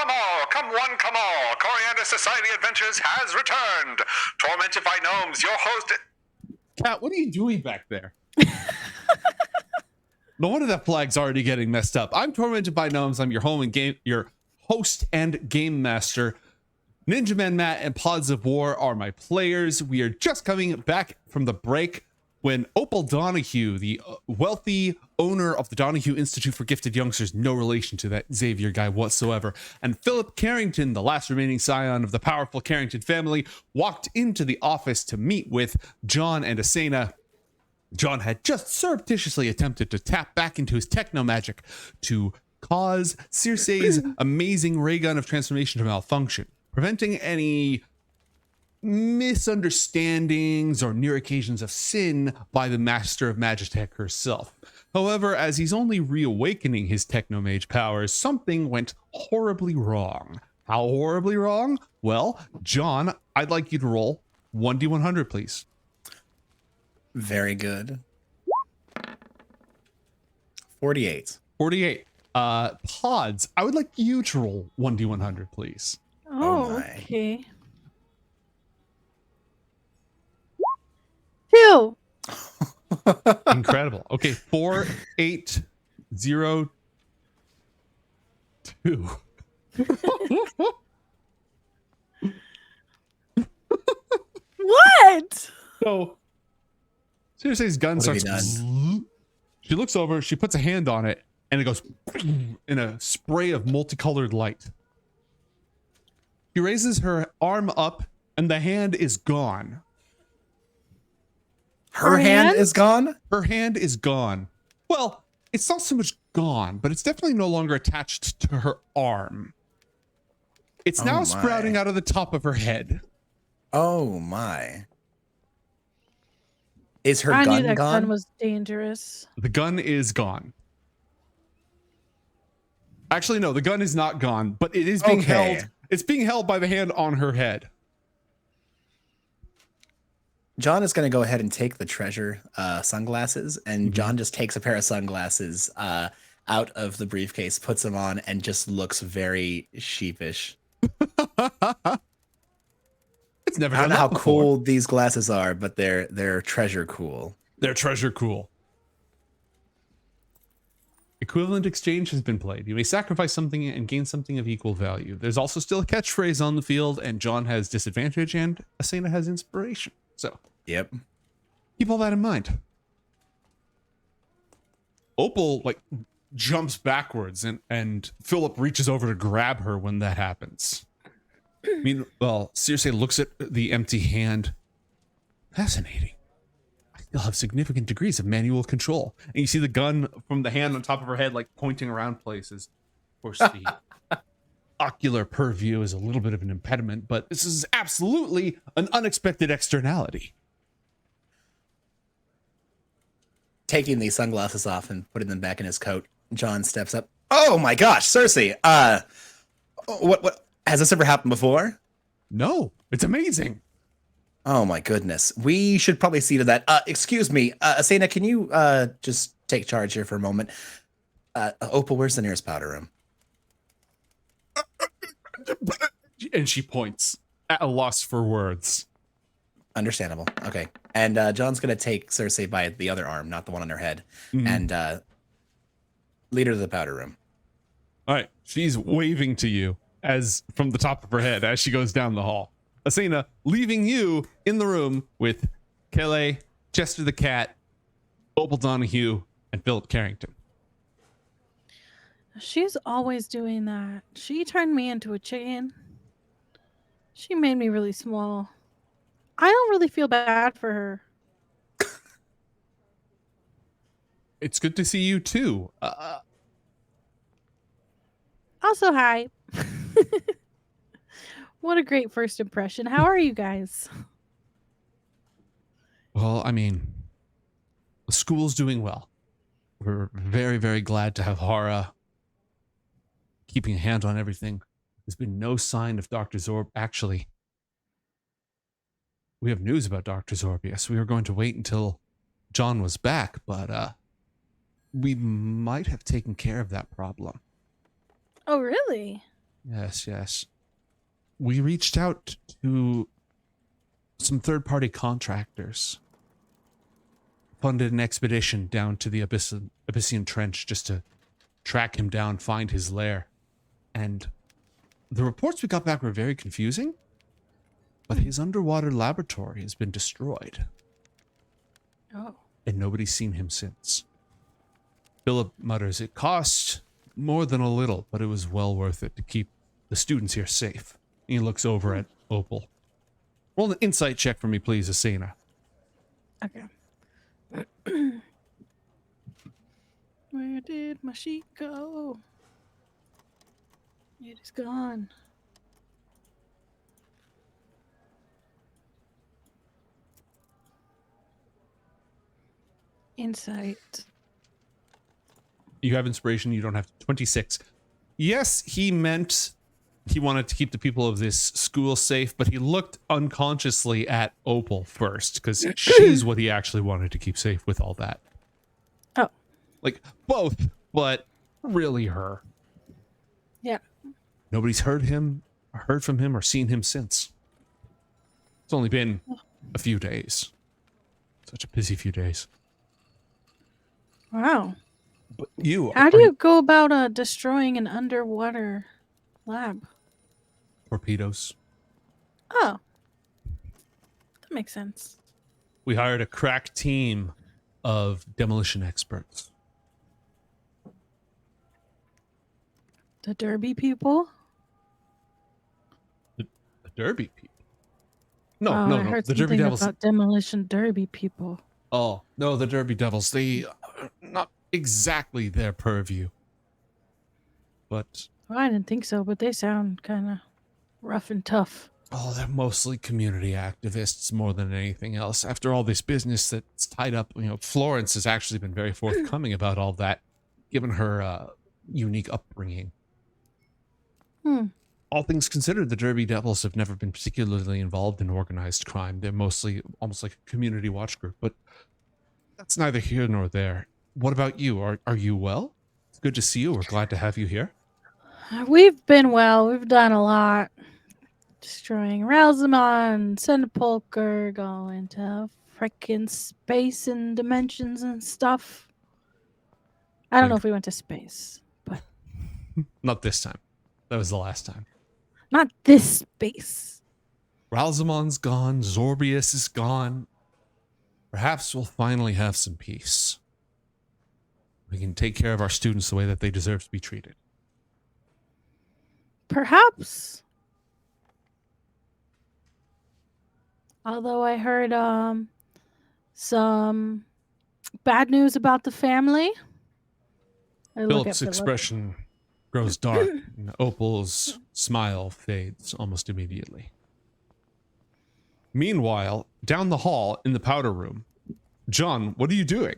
come all, come one, come all. Coriander Society Adventures has returned. Tormented by gnomes, your host... Kat, what are you doing back there? No wonder that flag's already getting messed up. I'm Tormented by Gnomes. I'm your host and game master. Ninja Man Matt and Pods of War are my players. We are just coming back from the break when Opal Donahue, the wealthy owner of the Donahue Institute for Gifted Youngsters, no relation to that Xavier guy whatsoever, and Philip Carrington, the last remaining scion of the powerful Carrington family, walked into the office to meet with John and Asena. John had just surreptitiously attempted to tap back into his techno magic to cause Circe's amazing ray gun of transformation to malfunction, preventing any misunderstandings or near occasions of sin by the master of Magitech herself. However, as he's only reawakening his technomage powers, something went horribly wrong. How horribly wrong? Well, John, I'd like you to roll 1d100, please. Very good. 48. 48. Pods, I would like you to roll 1d100, please. Oh, okay. 2. Incredible. Okay, 4, 8, 0, 2. What? So, Circe's gun starts. She looks over, she puts a hand on it, and it goes in a spray of multicolored light. She raises her arm up, and the hand is gone. Her hand is gone? Her hand is gone. Well, it's not so much gone, but it's definitely no longer attached to her arm. It's now sprouting out of the top of her head. Oh my. Is her I gun knew that gone? gun was dangerous. The gun is gone. Actually, no, the gun is not gone, but it is being held. It's being held by the hand on her head. John is going to go ahead and take the treasure sunglasses, and John just takes a pair of sunglasses out of the briefcase, puts them on, and just looks very sheepish. It's never. I don't know how cool these glasses are, but they're treasure cool. They're treasure cool. Equivalent exchange has been played. You may sacrifice something and gain something of equal value. There's also still a catchphrase on the field, and John has disadvantage, and Asena has inspiration. So, yep. Keep all that in mind. Opal jumps backwards, and Philip reaches over to grab her when that happens. Meanwhile, Circe looks at the empty hand. Fascinating. I still have significant degrees of manual control. And you see the gun from the hand on top of her head, pointing around places. Of course, the ocular purview is a little bit of an impediment, but this is absolutely an unexpected externality. Taking these sunglasses off and putting them back in his coat, John steps up. Oh my gosh, Circe! What has this ever happened before? No, it's amazing. Oh my goodness. We should probably see to that. Excuse me, Asena, can you just take charge here for a moment? Opal, where's the nearest powder room? And she points, at a loss for words. Understandable. Okay. And John's going to take Circe by the other arm, not the one on her head, and lead her to the powder room. All right. She's waving to you as from the top of her head as she goes down the hall. Asena leaving you in the room with Kelly, Chester the Cat, Opal Donahue, and Philip Carrington. She's always doing that. She turned me into a chicken. She made me really small. I don't really feel bad for her. It's good to see you too. Also, hi. What a great first impression. How are you guys? Well, I mean, the school's doing well. We're very, very glad to have Hara keeping a hand on everything. There's been no sign of Dr. Zorb. Actually, we have news about Dr. Zorb. Yes, we were going to wait until John was back, but we might have taken care of that problem. Oh, really? Yes, yes. We reached out to some third-party contractors. Funded an expedition down to the Abyssian Trench just to track him down, find his lair. And the reports we got back were very confusing, but his underwater laboratory has been destroyed. Oh. And nobody's seen him since. Philip mutters, it cost more than a little, but it was well worth it to keep the students here safe. He looks over at Opal. Roll an insight check for me, please, Asena. Okay. Where did my sheet go? It is gone. Insight. You have inspiration, you don't have 26. Yes, he meant he wanted to keep the people of this school safe, but he looked unconsciously at Opal first, because she's what he actually wanted to keep safe with all that. Oh. Like, both, but really her. Yeah. Nobody's heard from him, or seen him since. It's only been a few days. Such a busy few days. Wow. But you, How do you go about destroying an underwater lab? Torpedoes. Oh. That makes sense. We hired a crack team of demolition experts. The Derby people? The Derby people? No, Oh, no, I no. heard The Derby something Devils. about demolition Derby people. Oh, no, the Derby Devils. They are not exactly their purview. But, Well, I didn't think so, but they sound kind of rough and tough. oh, they're mostly community activists more than anything else. After all this business that's tied up, Florence has actually been very forthcoming about all that, given her unique upbringing. All things considered, the Derby Devils have never been particularly involved in organized crime. They're mostly almost like a community watch group, but that's neither here nor there. What about you? Are you well? It's good to see you. We're glad to have you here. We've been well. We've done a lot. Destroying Ralzamon, Centipulcher, going to frickin' space and dimensions and stuff. I don't know if we went to space, but Not this time. That was the last time. not this space. Ralzamon's gone. Zorbius is gone. Perhaps we'll finally have some peace. We can take care of our students the way that they deserve to be treated. Perhaps. Although I heard some bad news about the family. I look at Philip's Philip. expression grows dark, and Opal's smile fades almost immediately. Meanwhile, down the hall in the powder room, John, what are you doing?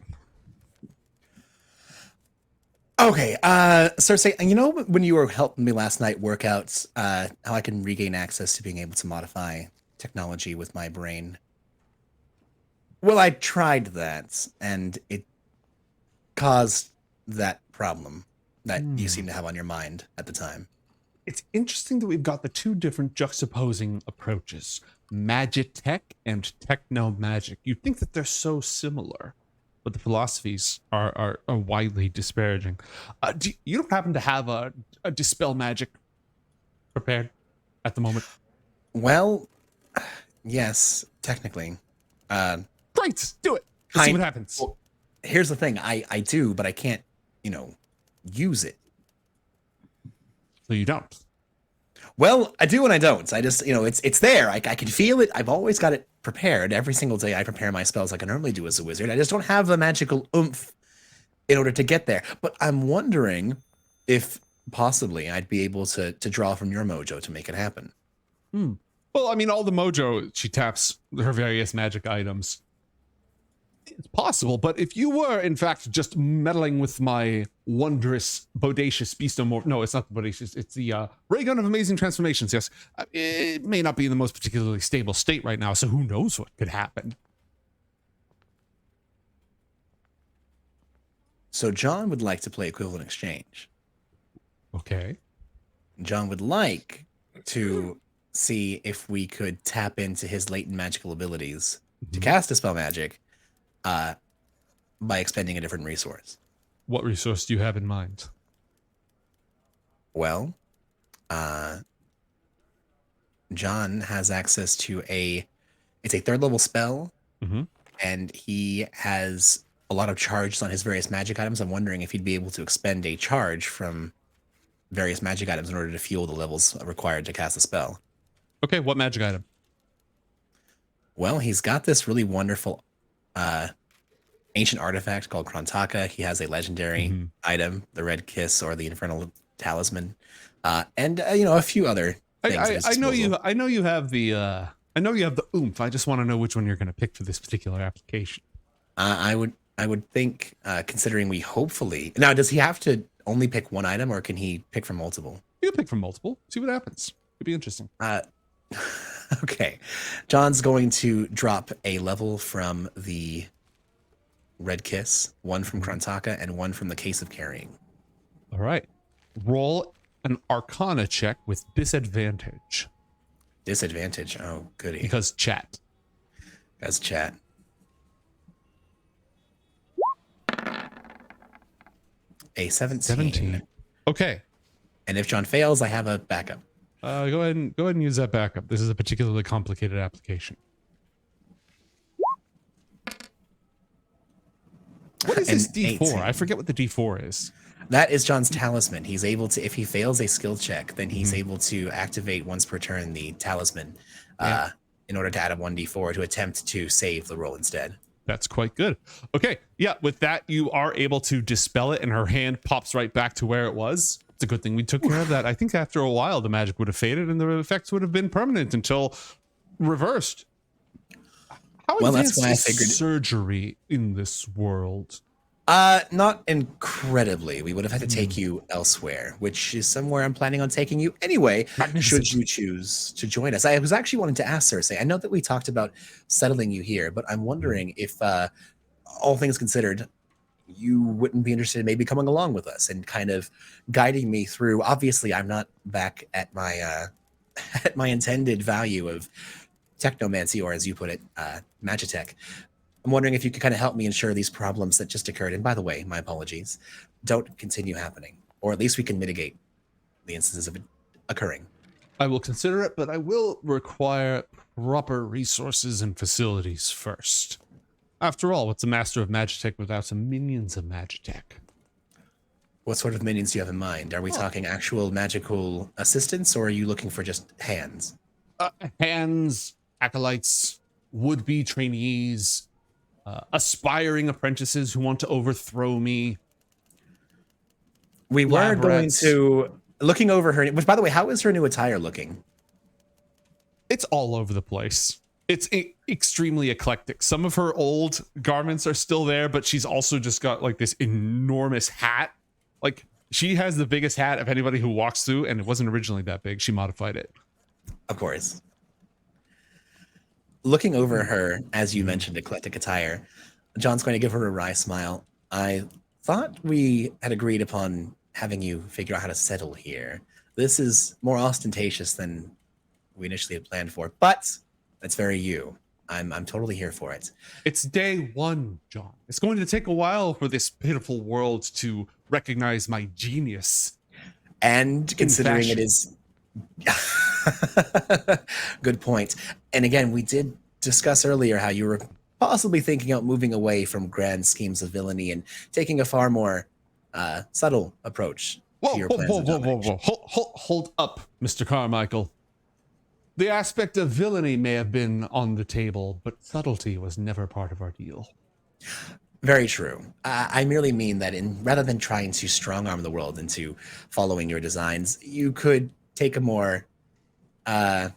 Okay, Cersei, when you were helping me last night work out how I can regain access to being able to modify technology with my brain? Well, I tried that, and it caused that problem that you seem to have on your mind at the time. It's interesting that we've got the two different juxtaposing approaches, magitech and techno-magic. You'd think that they're so similar, but the philosophies are widely disparaging. You don't happen to have a dispel magic prepared at the moment? Well, yes, technically. Great, do it. Let's see what happens. Well, here's the thing. I do, but I can't, use it. So you don't? Well, I do and I don't. I just, it's there. I can feel it. I've always got it prepared. Every single day I prepare my spells like I normally do as a wizard. I just don't have the magical oomph in order to get there. But I'm wondering if possibly I'd be able to draw from your mojo to make it happen. Well, I mean, all the mojo, she taps her various magic items. It's possible, but if you were, in fact, just meddling with my wondrous, bodacious beastomorph... No, it's not the bodacious. It's the ray gun of amazing transformations, yes. It may not be in the most particularly stable state right now, so who knows what could happen. So John would like to play equivalent exchange. Okay. John would like to see if we could tap into his latent magical abilities to cast Dispel Magic by expending a different resource. What resource do you have in mind? Well, John has access to it's a 3rd level spell, and he has a lot of charges on his various magic items. I'm wondering if he'd be able to expend a charge from various magic items in order to fuel the levels required to cast the spell. Okay, what magic item? Well, he's got this really wonderful ancient artifact called Krontaka. He has a legendary item, the Red Kiss or the Infernal Talisman, and a few other things. I know you have the oomph. I just want to know which one you're going to pick for this particular application. I would think, considering we hopefully now, does he have to only pick one item, or can he pick from multiple? You can pick from multiple. See what happens. It'd be interesting. Okay, John's going to drop a level from the Red Kiss, one from Krontaka, and one from the Case of Carrying. All right. Roll an Arcana check with disadvantage. Disadvantage? Oh, goody. Because chat. As chat. A 17. Okay. And if John fails, I have a backup. Go ahead and use that backup. This is a particularly complicated application. What is this D4? 18. I forget what the D4 is. That is John's talisman. He's able to, if he fails a skill check, then he's able to activate once per turn the talisman in order to add a 1d4 to attempt to save the roll instead. That's quite good. Okay. Yeah. With that, you are able to dispel it and her hand pops right back to where it was. It's a good thing we took care of that. I think after a while, the magic would have faded and the effects would have been permanent until reversed. How advanced is surgery in this world? Not incredibly. We would have had to take you elsewhere, which is somewhere I'm planning on taking you anyway, should you choose to join us. I was actually wanting to ask Cersei, I know that we talked about settling you here, but I'm wondering if, all things considered, you wouldn't be interested in maybe coming along with us and kind of guiding me through. Obviously, I'm not back at my at my intended value of technomancy, or as you put it, magitech. I'm wondering if you could kind of help me ensure these problems that just occurred, and by the way, my apologies, don't continue happening, or at least we can mitigate the instances of it occurring. I will consider it, but I will require proper resources and facilities first. After all, what's a master of Magitech without some minions of Magitech? What sort of minions do you have in mind? Are we talking actual magical assistants, or are you looking for just hands? Hands, acolytes, would-be trainees, aspiring apprentices who want to overthrow me. We were going to looking over her, which, by the way, how is her new attire looking? It's all over the place. It's extremely eclectic. Some of her old garments are still there, but she's also just got like this enormous hat. Like, she has the biggest hat of anybody who walks through, and it wasn't originally that big. She modified it. Of course. Looking over her, as you mentioned, eclectic attire, John's going to give her a wry smile. I thought we had agreed upon having you figure out how to settle here. This is more ostentatious than we initially had planned for, but that's very you. I'm totally here for it. It's day one, John. It's going to take a while for this pitiful world to recognize my genius. And considering it is... Good point. And again, we did discuss earlier how you were possibly thinking about moving away from grand schemes of villainy and taking a far more subtle approach to your plans. Whoa. Hold up, Mr. Carmichael. The aspect of villainy may have been on the table, but subtlety was never part of our deal. Very true. I merely mean that rather than trying to strong-arm the world into following your designs, you could take a more... no,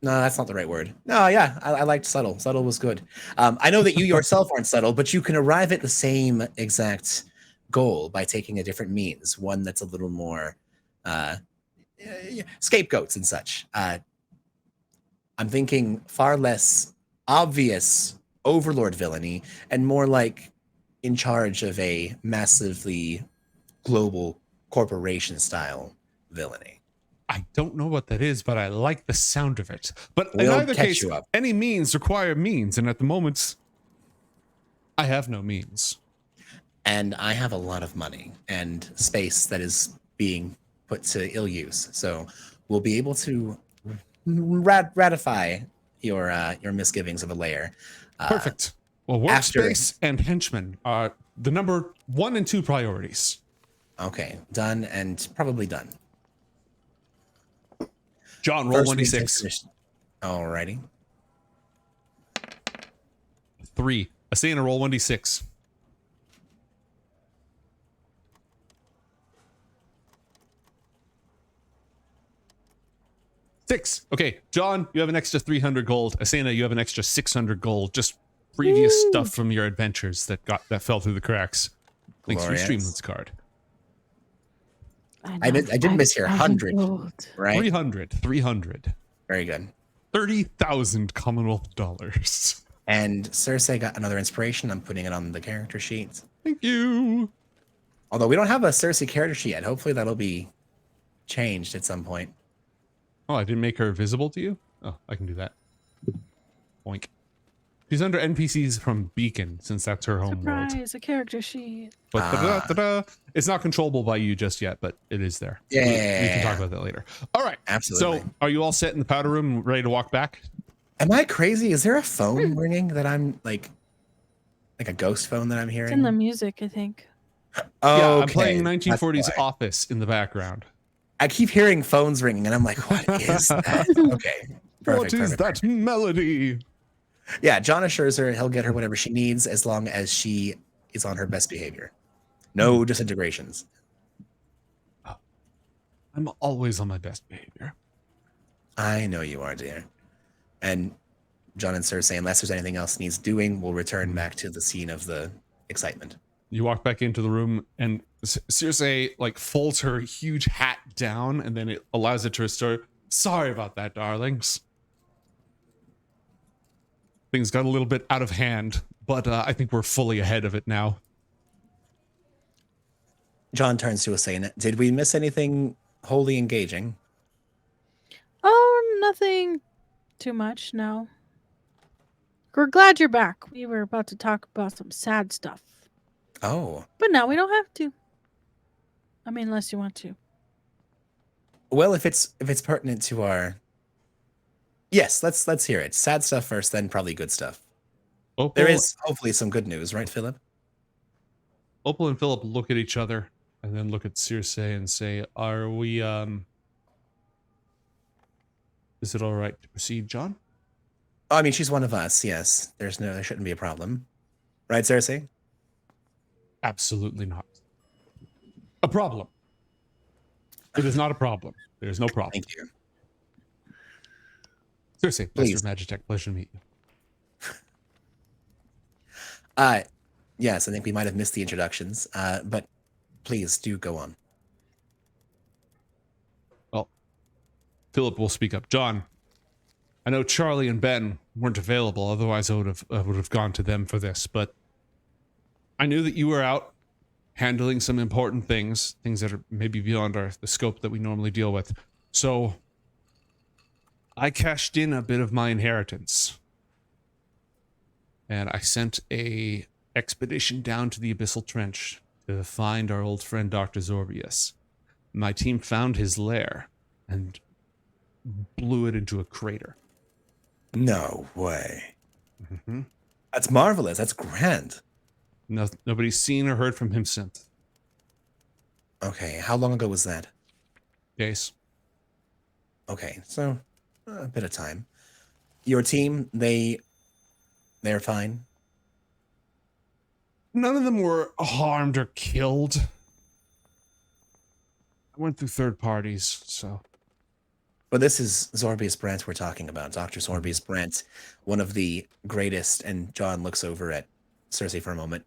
that's not the right word. No, yeah, I liked subtle. Subtle was good. I know that you yourself aren't subtle, but you can arrive at the same exact goal by taking a different means, one that's a little more... scapegoats and such. I'm thinking far less obvious overlord villainy and more like in charge of a massively global corporation style villainy. I don't know what that is, but I like the sound of it. But in We'll either catch case, you up. any means require means, and at the moment, I have no means. And I have a lot of money and space that is being put to ill use. So we'll be able to ratify your misgivings of a lair. Perfect. Well, after- workspace and henchmen are the number 1 and 2 priorities. Okay, done and probably done. John, roll First, we take 1d6. commission. Alrighty. 3. Asena, roll 1d6. 6. Okay, John, you have an extra 300 gold. Asena, you have an extra 600 gold. Just previous stuff from your adventures that fell through the cracks. Thanks for your Glorious. Streamlabs card. I did miss your 100, right? 300. Very good. 30,000 Commonwealth dollars. And Cersei got another inspiration. I'm putting it on the character sheet. Thank you. Although we don't have a Cersei character sheet yet. Hopefully that'll be changed at some point. Oh, I didn't make her visible to you? Oh, I can do that. Boink. She's under NPCs from Beacon, since that's her home world. Surprise, a character sheet. But it's not controllable by you just yet, but it is there. Yeah. We can talk about that later. All right. Absolutely. So, are you all set in the powder room, ready to walk back? Am I crazy? Is there a phone ringing that I'm like a ghost phone that I'm hearing? It's in the music, I think. Oh, Yeah, I'm okay. playing That's 1940s why. Office in the background. I keep hearing phones ringing, and I'm like, what is that? Okay. What is that melody? Yeah, John assures her he'll get her whatever she needs as long as she is on her best behavior. No disintegrations. I'm always on my best behavior. I know you are, dear. And John and Cersei, unless there's anything else needs doing, will return back to the scene of the excitement. You walk back into the room, and Cersei like folds her huge hat down, and then it allows it to restore. Sorry about that, darlings. Things got a little bit out of hand, but I think we're fully ahead of it now. John turns to Asena. Did we miss anything wholly engaging? Oh, nothing too much, no. We're glad you're back. We were about to talk about some sad stuff. Oh. But no, we don't have to. I mean, unless you want to. Well, if it's pertinent to our Yes, let's hear it. Sad stuff first, then probably good stuff. Opal, There is hopefully some good news, right, Philip? Opal and Philip look at each other and then look at Cersei and say, "Are we? Is it all right to proceed, John?" Oh, I mean, she's one of us. Yes, there shouldn't be a problem, right, Cersei? Absolutely not. A problem. It is not a problem. There is no problem. Thank you. Cersei, Please. Master Magitech, pleasure to meet you. Yes, I think we might have missed the introductions, but please do go on. Well, Philip will speak up. John, I know Charlie and Ben weren't available, otherwise I would have gone to them for this, but I knew that you were out handling some important things that are maybe beyond the scope that we normally deal with. So I cashed in a bit of my inheritance. And I sent a expedition down to the Abyssal Trench to find our old friend Dr. Zorbius. My team found his lair and blew it into a crater. No way. Mm-hmm. That's marvelous. That's grand. Nobody's seen or heard from him since. Okay, how long ago was that? Days. Okay, so a bit of time. Your team, they're fine. None of them were harmed or killed. I went through third parties, so. But this is Zorbius Brent we're talking about. Dr. Zorbius Brent, one of the greatest, and John looks over at Cersei for a moment,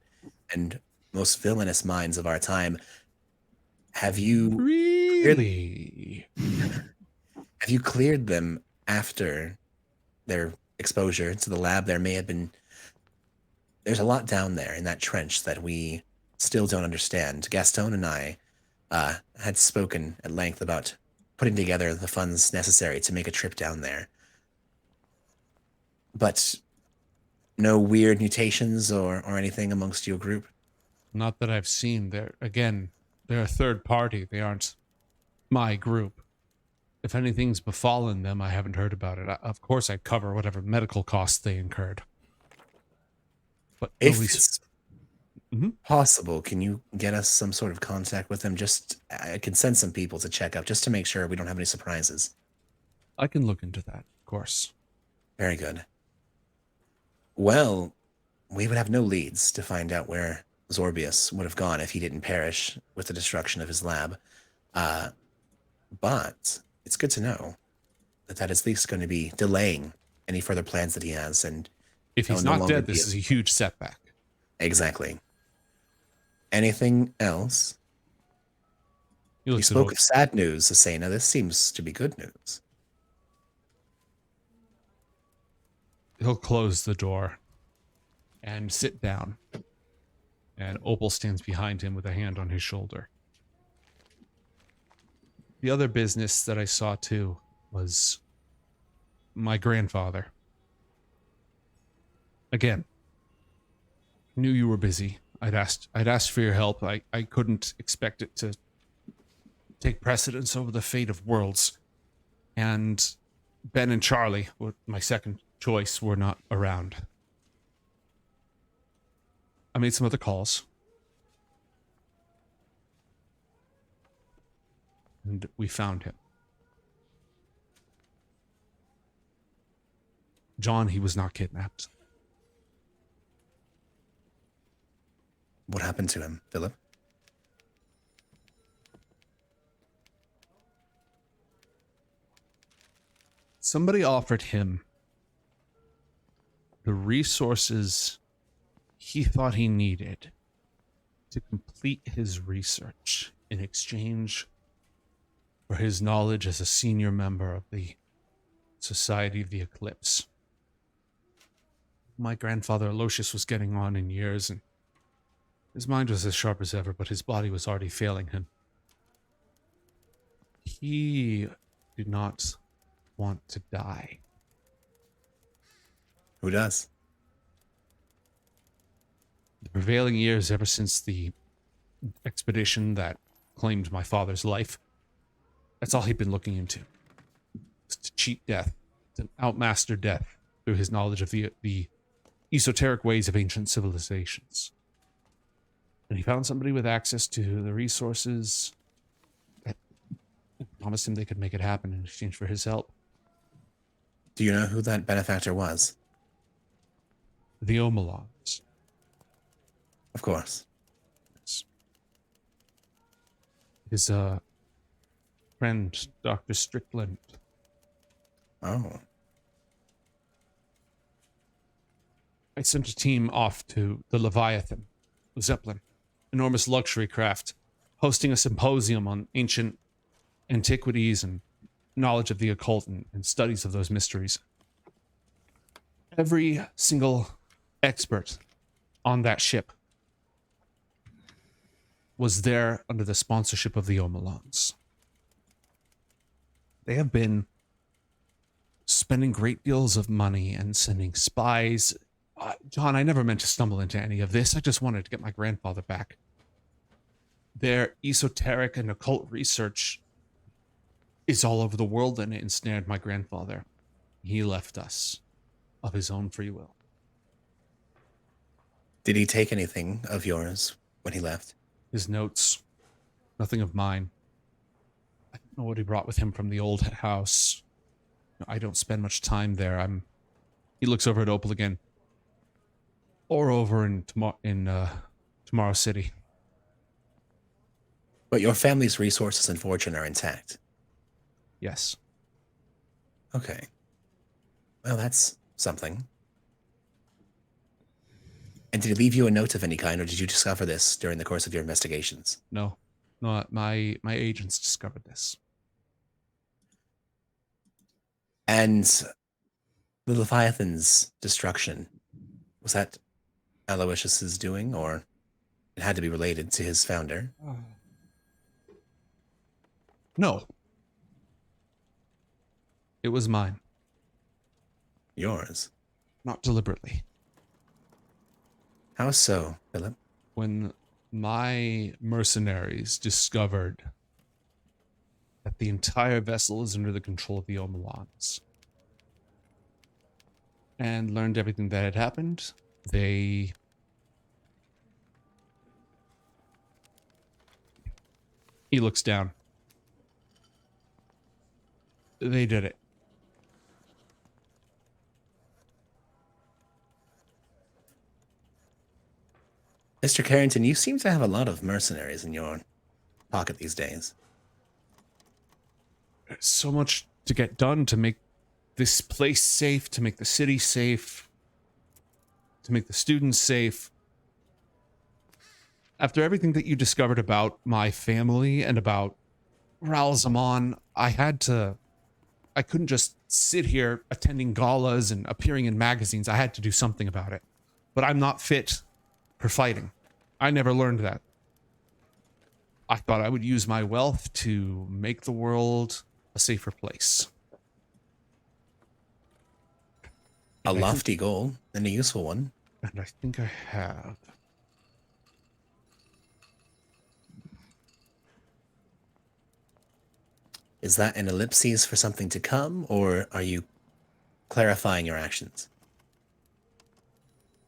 and most villainous minds of our time. Have you Really? have you cleared them after their exposure to the lab? There may have been. There's a lot down there in that trench that we still don't understand. Gaston and I had spoken at length about putting together the funds necessary to make a trip down there. But no weird mutations or anything amongst your group? Not that I've seen. They're a third party. They aren't my group. If anything's befallen them, I haven't heard about it. Of course, I'd cover whatever medical costs they incurred. But If nobody's- it's possible, can you get us some sort of contact with them? I can send some people to check up just to make sure we don't have any surprises. I can look into that, of course. Very good. Well, we would have no leads to find out where Zorbius would have gone if he didn't perish with the destruction of his lab. But it's good to know that is at least going to be delaying any further plans that he has. And If he's no not longer dead, be this is a huge setback. Exactly. Anything else? You You look spoke of sad news, Asena. This seems to be good news. He'll close the door and sit down. And Opal stands behind him with a hand on his shoulder. The other business that I saw too was my grandfather. Again, knew you were busy. I'd asked for your help. I couldn't expect it to take precedence over the fate of worlds. And Ben and Charlie, my second choice, were not around. I made some other calls. And we found him. John, he was not kidnapped. What happened to him, Philip? Somebody offered him the resources he thought he needed to complete his research in exchange for his knowledge as a senior member of the Society of the Eclipse. My grandfather Aloysius was getting on in years, and his mind was as sharp as ever, but his body was already failing him. He did not want to die. Who does? The prevailing years, ever since the expedition that claimed my father's life, that's all he'd been looking into. Was to cheat death, to outmaster death through his knowledge of the esoteric ways of ancient civilizations. And he found somebody with access to the resources that promised him they could make it happen in exchange for his help. Do you know who that benefactor was? The Omelons. Of course. His friend, Dr. Strickland. Oh. I sent a team off to the Leviathan, Zeppelin, enormous luxury craft, hosting a symposium on ancient antiquities and knowledge of the occult and studies of those mysteries. Every single expert on that ship was there under the sponsorship of the Omelons. They have been spending great deals of money and sending spies. John, I never meant to stumble into any of this. I just wanted to get my grandfather back. Their esoteric and occult research is all over the world, and it ensnared my grandfather. He left us of his own free will. Did he take anything of yours when he left? His notes, nothing of mine. I don't know what he brought with him from the old house. I don't spend much time there. He looks over at Opal again. Or over in Tomorrow City. But your family's resources and fortune are intact. Yes. Okay. Well, that's something. And did he leave you a note of any kind, or did you discover this during the course of your investigations? No, my agents discovered this. And the Leviathan's destruction, was that Aloysius's doing, or it had to be related to his founder? No. It was mine. Yours? Not deliberately. How so, Philip? When my mercenaries discovered that the entire vessel is under the control of the Omelons and learned everything that had happened, they he looks down. They did it. Mr. Carrington, you seem to have a lot of mercenaries in your pocket these days. There's so much to get done to make this place safe, to make the city safe, to make the students safe. After everything that you discovered about my family and about Ralzamon, I couldn't just sit here attending galas and appearing in magazines. I had to do something about it. But I'm not fit for fighting. I never learned that. I thought I would use my wealth to make the world a safer place. A lofty goal and a useful one. And I think I have. Is that an ellipsis for something to come, or are you clarifying your actions?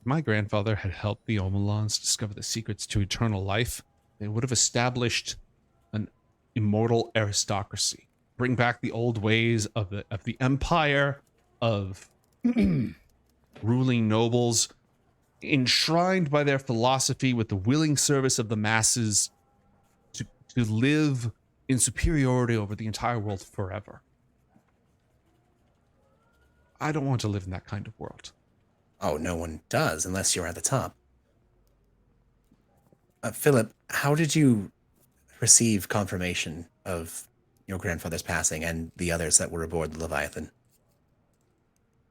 My grandfather had helped the Omelons discover the secrets to eternal life. They would have established an immortal aristocracy, bring back the old ways of the empire, of ruling nobles, enshrined by their philosophy with the willing service of the masses to live in superiority over the entire world forever. I don't want to live in that kind of world. Oh, no one does, unless you're at the top. Philip, how did you receive confirmation of your grandfather's passing and the others that were aboard the Leviathan?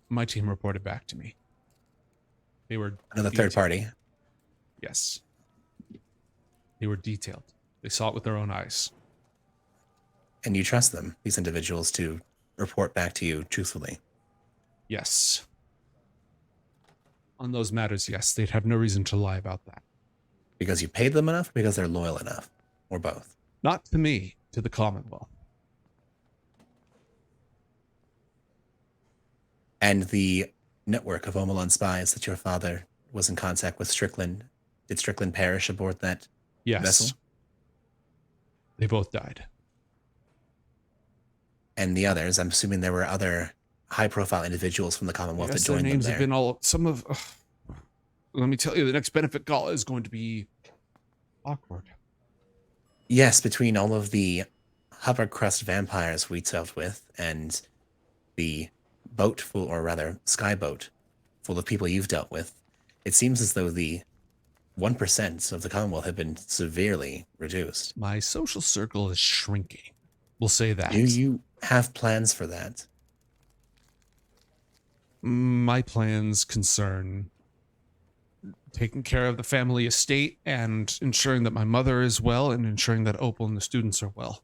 My team reported back to me. They were Another third party? Yes. They were detailed. They saw it with their own eyes. And you trust them, these individuals, to report back to you truthfully? Yes. On those matters, yes. They'd have no reason to lie about that. Because you paid them enough, or because they're loyal enough? Or both? Not to me, to the Commonwealth. And the network of Omelon spies that your father was in contact with Strickland, did Strickland perish aboard that vessel? Yes. They both died. And the others, I'm assuming there were other high-profile individuals from the Commonwealth that joined them names there. have been all some of. Let me tell you, the next benefit gala is going to be awkward. Yes, between all of the hovercrust vampires we dealt with and the boat full, or rather, skyboat full of people you've dealt with, it seems as though the 1% of the Commonwealth have been severely reduced. My social circle is shrinking. We'll say that. Do you have plans for that? My plans concern taking care of the family estate and ensuring that my mother is well and ensuring that Opal and the students are well.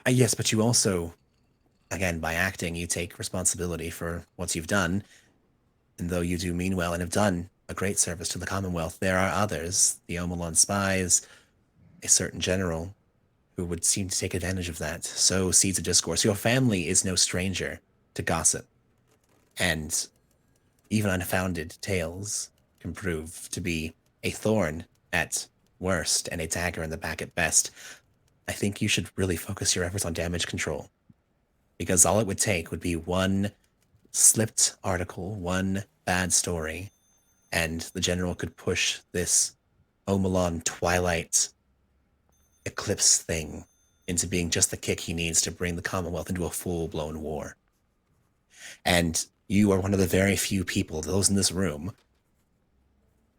Yes, but you also, again, by acting, you take responsibility for what you've done. And though you do mean well and have done a great service to the Commonwealth, there are others, the Omelon spies, a certain general, who would seem to take advantage of that. Sow seeds of discourse. Your family is no stranger to gossip. And even unfounded tales can prove to be a thorn at worst and a dagger in the back at best. I think you should really focus your efforts on damage control. Because all it would take would be one slipped article, one bad story, and the general could push this Omelon Twilight Eclipse thing into being just the kick he needs to bring the Commonwealth into a full-blown war. And you are one of the very few people, those in this room,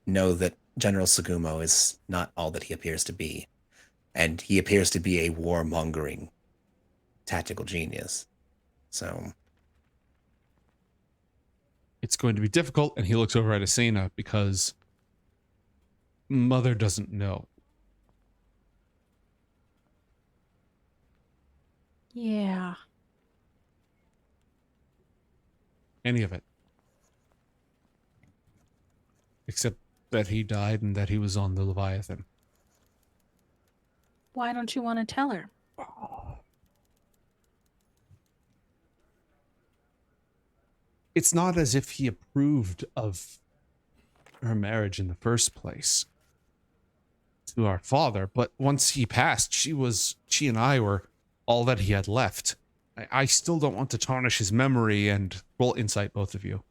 know that General Segumo is not all that he appears to be. And he appears to be a warmongering tactical genius. So It's going to be difficult, and he looks over at Asena because Mother doesn't know. Yeah. Any of it. Except that he died and that he was on the Leviathan. Why don't you want to tell her? It's not as if he approved of her marriage in the first place to our father, but once he passed, she and I were all that he had left. I still don't want to tarnish his memory, and roll insight, both of you.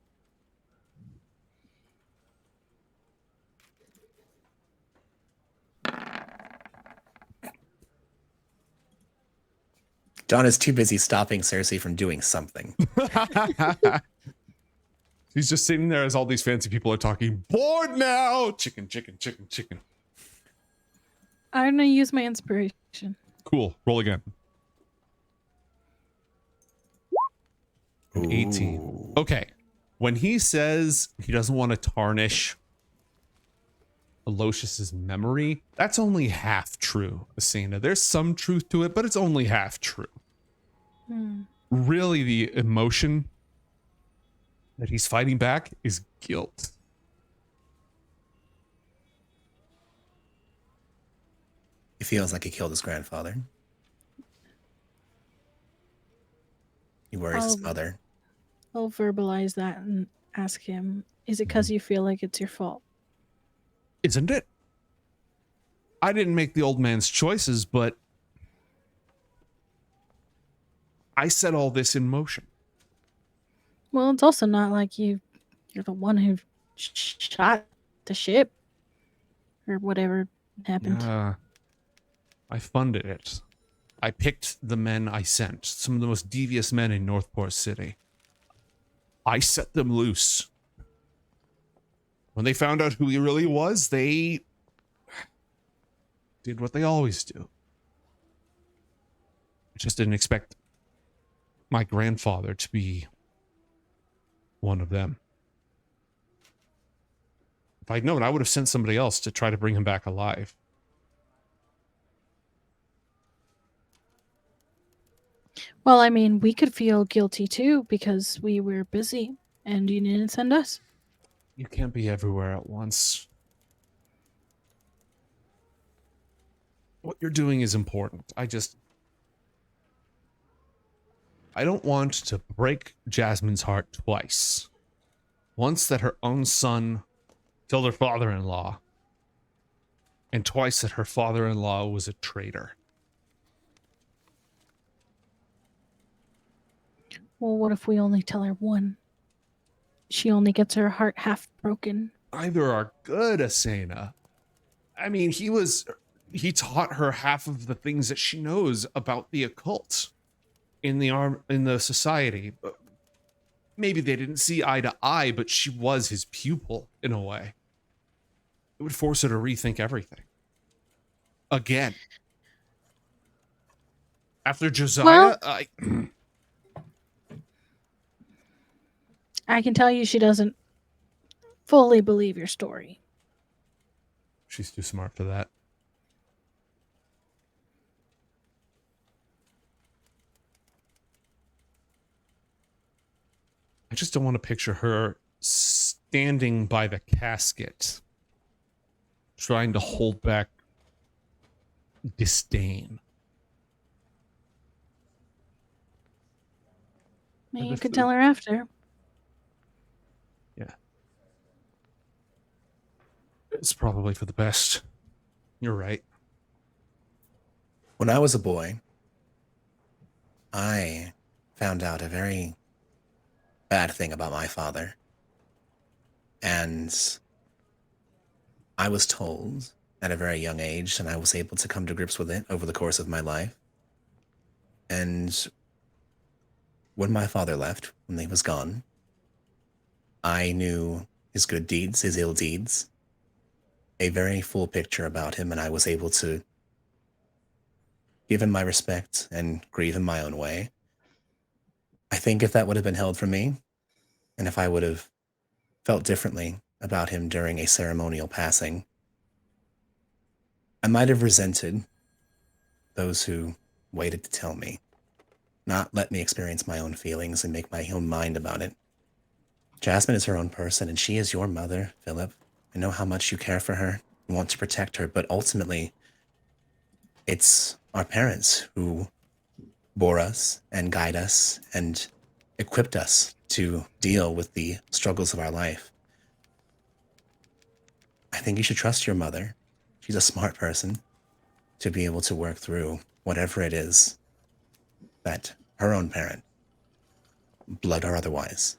John is too busy stopping Cersei from doing something. He's just sitting there as all these fancy people are talking. Bored now! Chicken, chicken, chicken, chicken. I'm gonna use my inspiration. Cool. Roll again. An 18. Ooh. Okay. When he says he doesn't want to tarnish Aloysius's memory, that's only half true, Asena. There's some truth to it, but it's only half true. Really, the emotion that he's fighting back is guilt. He feels like he killed his grandfather. He worries his mother. I'll verbalize that and ask him, is it because you feel like it's your fault? Isn't it? I didn't make the old man's choices, but I set all this in motion. Well, it's also not like you're the one who shot the ship or whatever happened. I funded it. I picked the men I sent, some of the most devious men in Northport City. I set them loose. When they found out who he really was, they did what they always do. I just didn't expect my grandfather to be one of them. If I'd known, I would have sent somebody else to try to bring him back alive. Well, I mean, we could feel guilty too because we were busy and you didn't send us. You can't be everywhere at once. What you're doing is important. I don't want to break Jasmine's heart twice. Once that her own son killed her father-in-law, and twice that her father-in-law was a traitor. Well, what if we only tell her one? She only gets her heart half broken. Either are good, Asena. I mean, he taught her half of the things that she knows about the occult in the society. Maybe they didn't see eye to eye, but she was his pupil in a way. It would force her to rethink everything. Again. After Josiah, Well, I can tell you she doesn't fully believe your story. she's too smart for that. I just don't want to picture her standing by the casket, trying to hold back disdain. Maybe you could tell her after. Yeah. It's probably for the best. You're right. When I was a boy, I found out a very bad thing about my father. And I was told at a very young age, and I was able to come to grips with it over the course of my life. And when my father left, when he was gone, I knew his good deeds, his ill deeds, a very full picture about him, and I was able to give him my respect and grieve in my own way. I think if that would have been held from me, and if I would have felt differently about him during a ceremonial passing, I might have resented those who waited to tell me. not let me experience my own feelings and make my own mind about it. Jasmine is her own person, and she is your mother, Philip. I know how much you care for her and want to protect her, but ultimately, it's our parents who bore us and guide us and equipped us to deal with the struggles of our life. I think you should trust your mother. She's a smart person to be able to work through whatever it is that her own parent, blood or otherwise,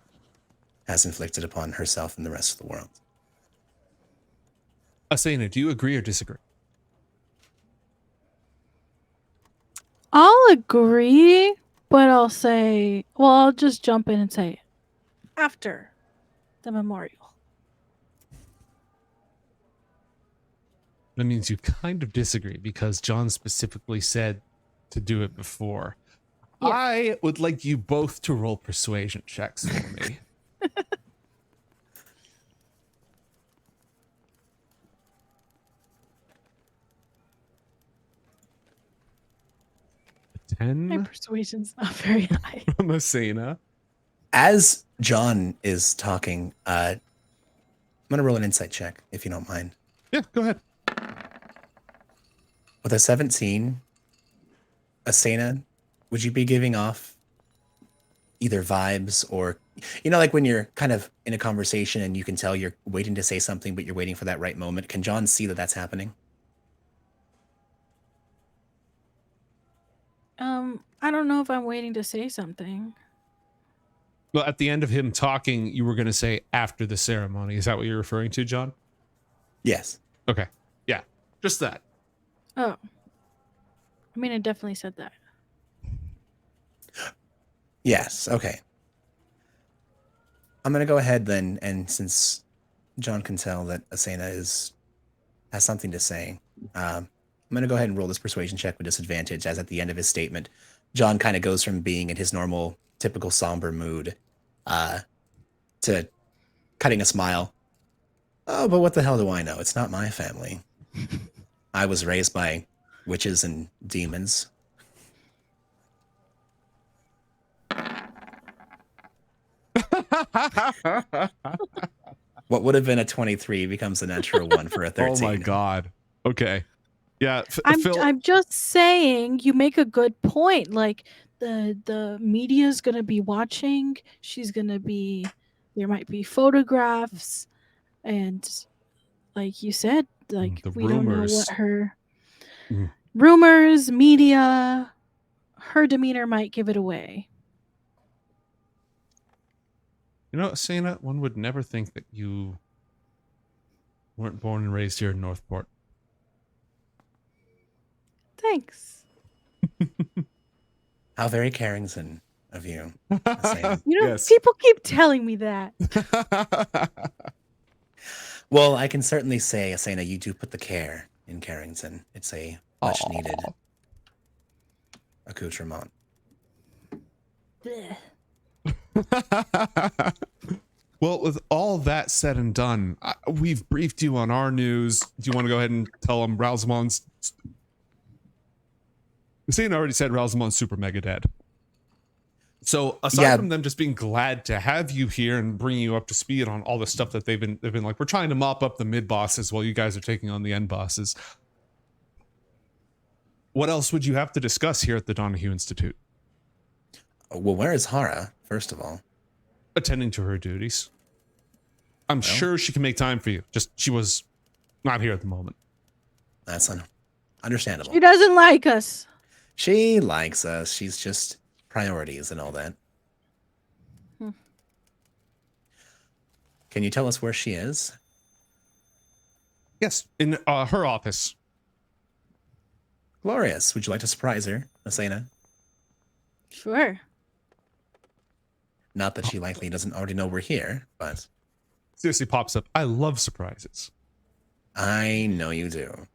has inflicted upon herself and the rest of the world. Asena, do you agree or disagree? I'll agree, but I'll just jump in and say after the memorial. That means you kind of disagree because John specifically said to do it before. Yeah. I would like you both to roll persuasion checks for me. My 10 persuasion's not very high. from Asena. As John is talking, I'm going to roll an insight check, if you don't mind. Yeah, go ahead. With a 17, Asena, would you be giving off either vibes or, like when you're kind of in a conversation and you can tell you're waiting to say something, but you're waiting for that right moment? Can John see that that's happening? I don't know if I'm waiting to say something. Well, at the end of him talking, you were going to say after the ceremony. Is that what you're referring to, John? Yes. Okay. Yeah, just that. Oh. I mean, I definitely said that. Yes. Okay. I'm going to go ahead then, and since John can tell that Asena has something to say, I'm going to go ahead and roll this persuasion check with disadvantage, as at the end of his statement, John kind of goes from being in his normal, typical somber mood to cutting a smile. Oh, but what the hell do I know? It's not my family. I was raised by witches and demons. What would have been a 23 becomes a natural 1 for a 13. Oh my God. Okay. Yeah. I'm just saying you make a good point. Like the media's gonna be watching. There might be photographs, and like you said, like The we don't know rumors. what her Mm. rumors, media, her demeanor might give it away. You know, Asena, one would never think that you weren't born and raised here in Northport. Thanks. How very Carrington of you. Asena. You know, Yes. people keep telling me that. Well, I can certainly say, Asena, you do put the care in Carrington. It's a much needed accoutrement. Blech. Well, with all that said and done, we've briefed you on our news. Do you want to go ahead and tell them Ralzamon's... Asena already said Ralzamon's super mega dead. So aside from them just being glad to have you here and bringing you up to speed on all the stuff that they've been like, we're trying to mop up the mid bosses while you guys are taking on the end bosses. What else would you have to discuss here at the Donahue Institute? Well, where is Hara, first of all? Attending to her duties. I'm sure she can make time for you. Just she was not here at the moment. That's understandable. She doesn't like us. She likes us. She's just priorities and all that. Can you tell us where she is? Yes, in her office. Glorious. Would you like to surprise her, Asena? Sure. Not that she likely doesn't already know we're here, but Seriously pops up. I love surprises. I know you do.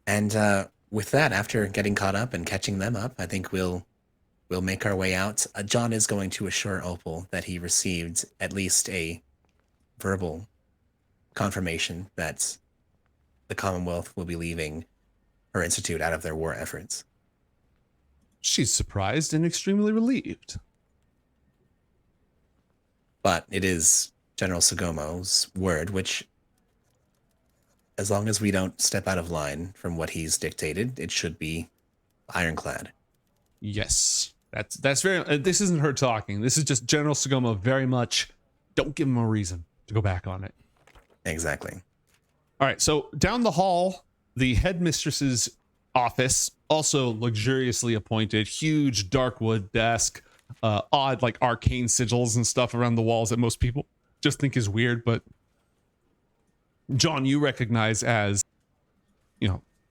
And with that, after getting caught up and catching them up, I think we'll make our way out. John is going to assure Opal that he received at least a verbal confirmation that the Commonwealth will be leaving her institute out of their war efforts. She's surprised and extremely relieved. But it is General Sugomo's word, which, as long as we don't step out of line from what he's dictated, it should be ironclad. Yes, that's very. This isn't her talking. This is just General Sugomo. Very much. Don't give him a reason to go back on it. Exactly. All right. So down the hall, the headmistress's office, also luxuriously appointed, huge dark wood desk, odd like arcane sigils and stuff around the walls that most people just think is weird, but John, you recognize as,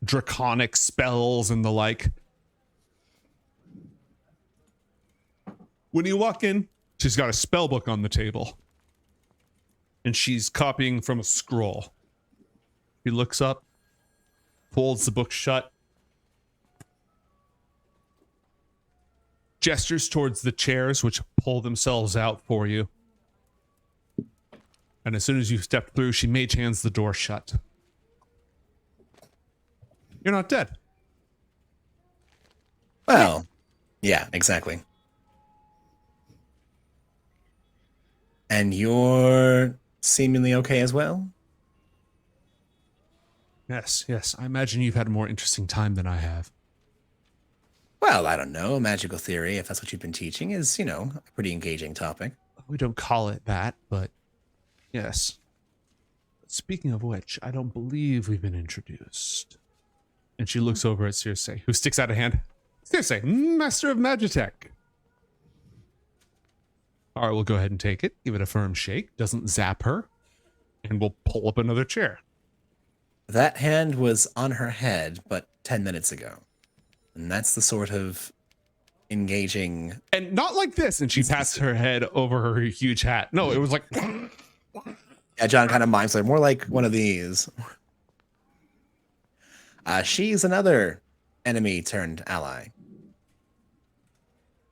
draconic spells and the like. When you walk in, she's got a spell book on the table, and she's copying from a scroll. He looks up, folds the book shut, gestures towards the chairs, which pull themselves out for you. And as soon as you step through, she mage hands the door shut. You're not dead. Well, yeah, exactly. And you're seemingly okay as well? Yes. I imagine you've had a more interesting time than I have. Well, I don't know. Magical theory, if that's what you've been teaching, is, a pretty engaging topic. We don't call it that, but yes. Speaking of which, I don't believe we've been introduced. And she looks over at Circe, who sticks out a hand. Circe, Master of Magitech. All right, we'll go ahead and take it. Give it a firm shake. Doesn't zap her. And we'll pull up another chair. That hand was on her head, but 10 minutes ago. And that's the sort of engaging... And not like this. And she passed her head over her huge hat. No, it was like... Yeah, John kind of mimes like more like one of these. She's another enemy turned ally.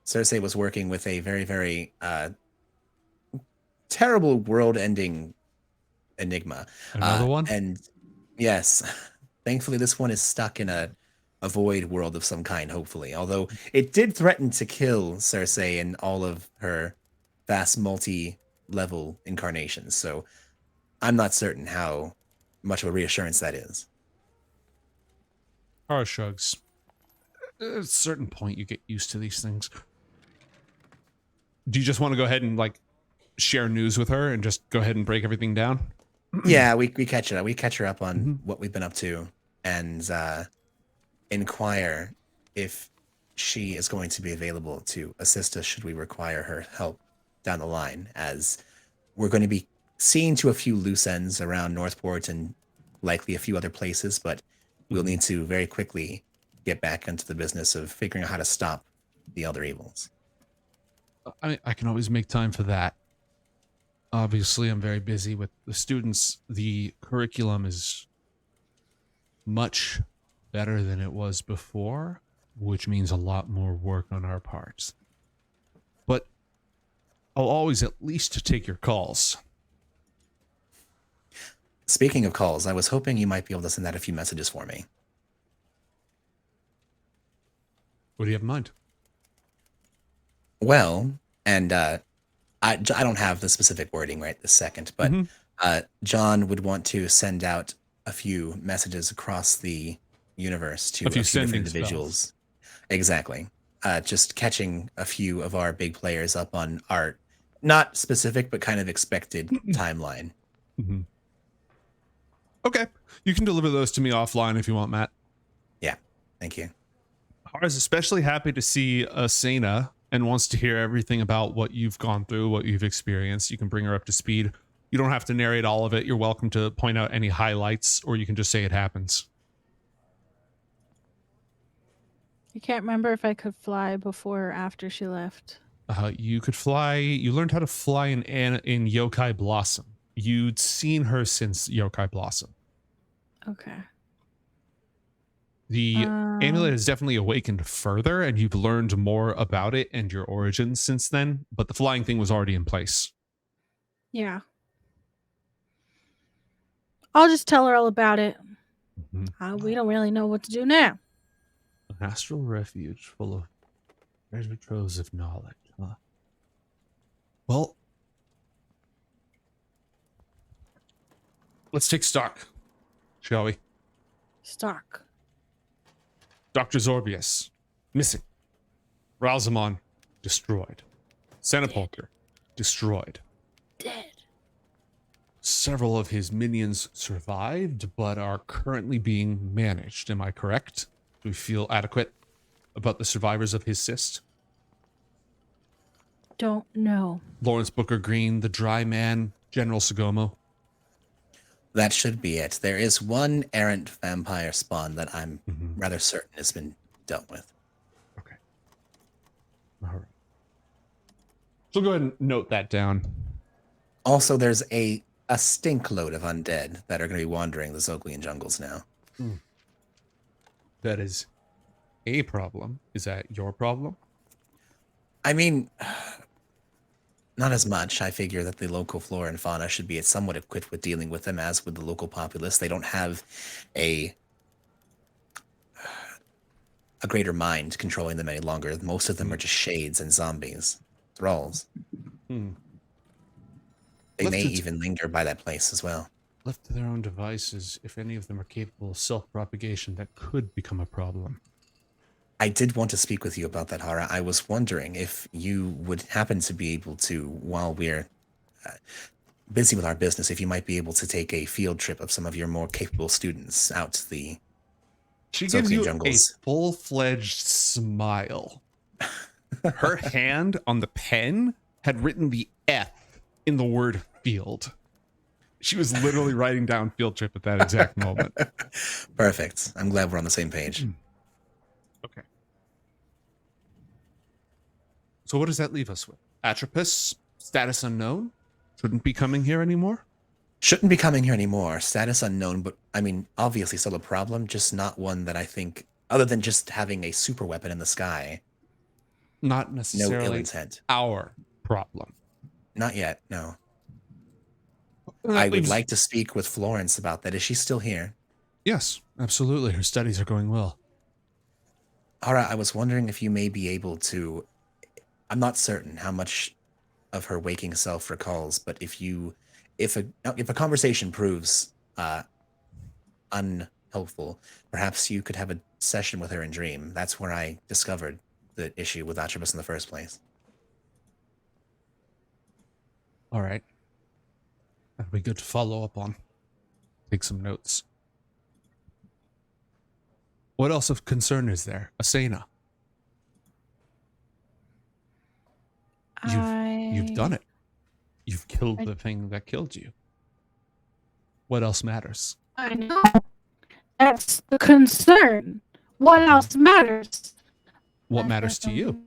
Circe was working with a very, very terrible world-ending enigma. Another one? And yes, thankfully this one is stuck in a void world of some kind, hopefully. Although it did threaten to kill Circe and all of her vast multi-level incarnations. So I'm not certain how much of a reassurance that is. Kara shrugs. At a certain point, you get used to these things. Do you just want to go ahead and share news with her and just go ahead and break everything down? Yeah, we catch her. We catch her up on what we've been up to and inquire if she is going to be available to assist us should we require her help down the line, as we're going to be seeing to a few loose ends around Northport and likely a few other places, but we'll need to very quickly get back into the business of figuring out how to stop the elder evils. I can always make time for that. Obviously, I'm very busy with the students. The curriculum is much better than it was before, which means a lot more work on our parts. But I'll always at least take your calls. Speaking of calls, I was hoping you might be able to send out a few messages for me. What do you have in mind? Well, and I don't have the specific wording right this second, but John would want to send out a few messages across the universe to a few different individuals. Spells. Exactly. Just catching a few of our big players up on our not specific, but kind of expected timeline. Mm-hmm. Okay. You can deliver those to me offline if you want, Matt. Yeah. Thank you. Hara's especially happy to see Asena and wants to hear everything about what you've gone through, what you've experienced. You can bring her up to speed. You don't have to narrate all of it. You're welcome to point out any highlights, or you can just say it happens. I can't remember if I could fly before or after she left. You could fly. You learned how to fly in Yokai Blossom. You'd seen her since Yokai Blossom. Okay. The amulet has definitely awakened further, and you've learned more about it and your origins since then, but the flying thing was already in place. Yeah. I'll just tell her all about it. Mm-hmm. We don't really know what to do now. An astral refuge full of Treasure troves of knowledge, huh? Well, let's take stock, shall we? Stock. Dr. Zorbius, missing. Ralzamon, destroyed. Senapulker, destroyed. Dead. Several of his minions survived, but are currently being managed. Am I correct? Do we feel adequate about the survivors of his cyst? Don't know. Lawrence Booker Green, the Dry Man, General Sagomo. That should be it. There is one errant vampire spawn that I'm rather certain has been dealt with. Okay. All right. So go ahead and note that down. Also, there's a stink load of undead that are going to be wandering the Zolquian jungles now. That is a problem. Is that your problem? I mean, not as much. I figure that the local flora and fauna should be somewhat equipped with dealing with them as with the local populace. They don't have a greater mind controlling them any longer. Most of them are just shades and zombies, thralls. Hmm. They Left may to- even linger by that place as well. Left to their own devices, if any of them are capable of self-propagation, that could become a problem. I did want to speak with you about that, Hara. I was wondering if you would happen to be able to, while we're busy with our business, if you might be able to take a field trip of some of your more capable students out to the She Zolquian gives you jungles. a full-fledged smile. Her hand on the pen had written the F in the word field. She was literally writing down field trip at that exact moment. Perfect. I'm glad we're on the same page. Okay. So what does that leave us with? Atropus, status unknown, shouldn't be coming here anymore? Shouldn't be coming here anymore. Status unknown, but I mean, obviously still a problem, just not one that I think, other than just having a super weapon in the sky, Not no ill necessarily intent. our problem. Not yet, no. That I would leaves- like to speak with Florence about that. Is she still here? Yes, absolutely. Her studies are going well. Hara, I was wondering if you may be able to. I'm not certain how much of her waking self recalls, but if a conversation proves unhelpful, perhaps you could have a session with her in dream. That's where I discovered the issue with Atropus in the first place. All right. That'd be good to follow up on. Take some notes. What else of concern is there? Asena, you've done it. You've killed the thing that killed you. What else matters? I know. That's the concern. What else matters? What matters to you?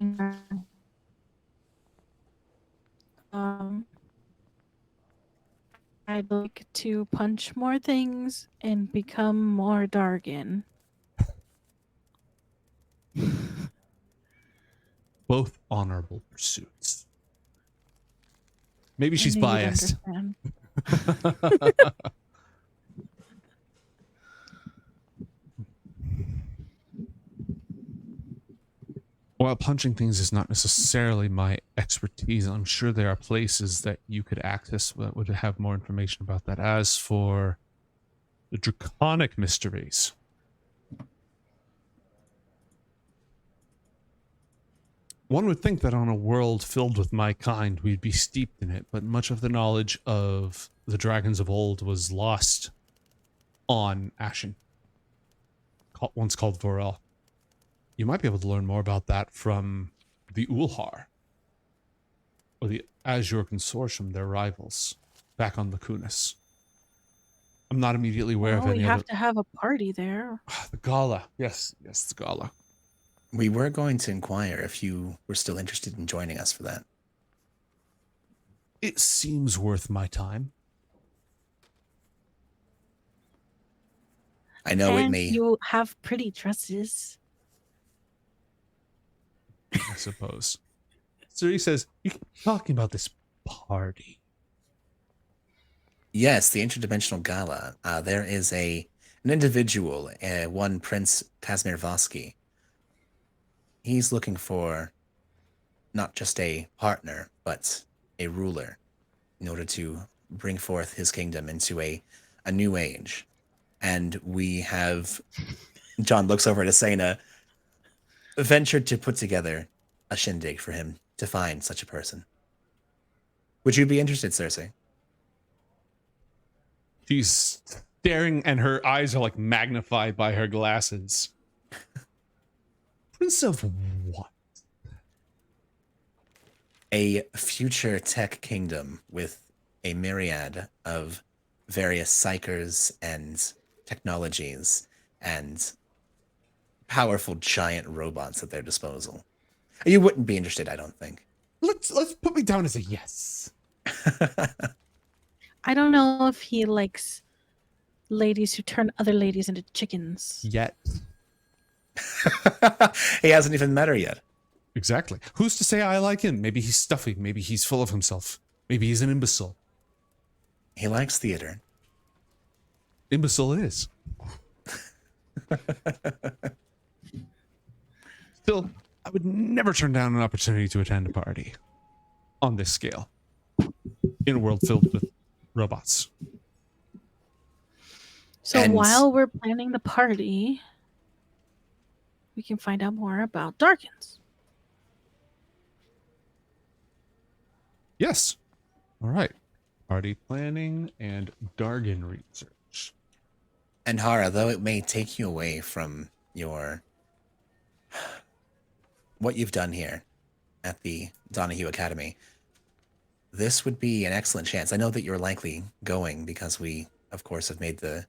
I'd like to punch more things and become more Dargan. Both honorable pursuits. Maybe she's I knew you'd biased. understand. While punching things is not necessarily my expertise, I'm sure there are places that you could access that would have more information about that. As for the draconic mysteries, one would think that on a world filled with my kind, we'd be steeped in it, but much of the knowledge of the dragons of old was lost on Ashen, once called Vorel. You might be able to learn more about that from the Ulhar, or the Azure Consortium, their rivals, back on Lacunas. I'm not immediately aware of Well, we any have other... to have a party there. The Gala. Yes, the Gala. We were going to inquire if you were still interested in joining us for that. It seems worth my time. I know it And may. you have pretty dresses. I suppose. So he says, you keep talking about this party. Yes, the interdimensional gala. There is an individual, one Prince Kazmir Vosky. He's looking for not just a partner, but a ruler in order to bring forth his kingdom into a new age. And we have, John looks over at Asena, ventured to put together a shindig for him to find such a person. Would you be interested, Cersei? She's staring and her eyes are like magnified by her glasses. Prince of what? A future tech kingdom with a myriad of various psychers and technologies and powerful giant robots at their disposal. You wouldn't be interested, I don't think. Let's put me down as a yes. I don't know if he likes ladies who turn other ladies into chickens. Yet. He hasn't even met her yet. Exactly. Who's to say I like him? Maybe he's stuffy. Maybe he's full of himself. Maybe he's an imbecile. He likes theater. Imbecile it is. Still, I would never turn down an opportunity to attend a party on this scale in a world filled with robots. So And- while we're planning the party, we can find out more about Darkins. Yes. All right. Party planning and Dargan research. And Hara, though it may take you away from your what you've done here at the Donahue Academy, this would be an excellent chance. I know that you're likely going because we, of course, have made the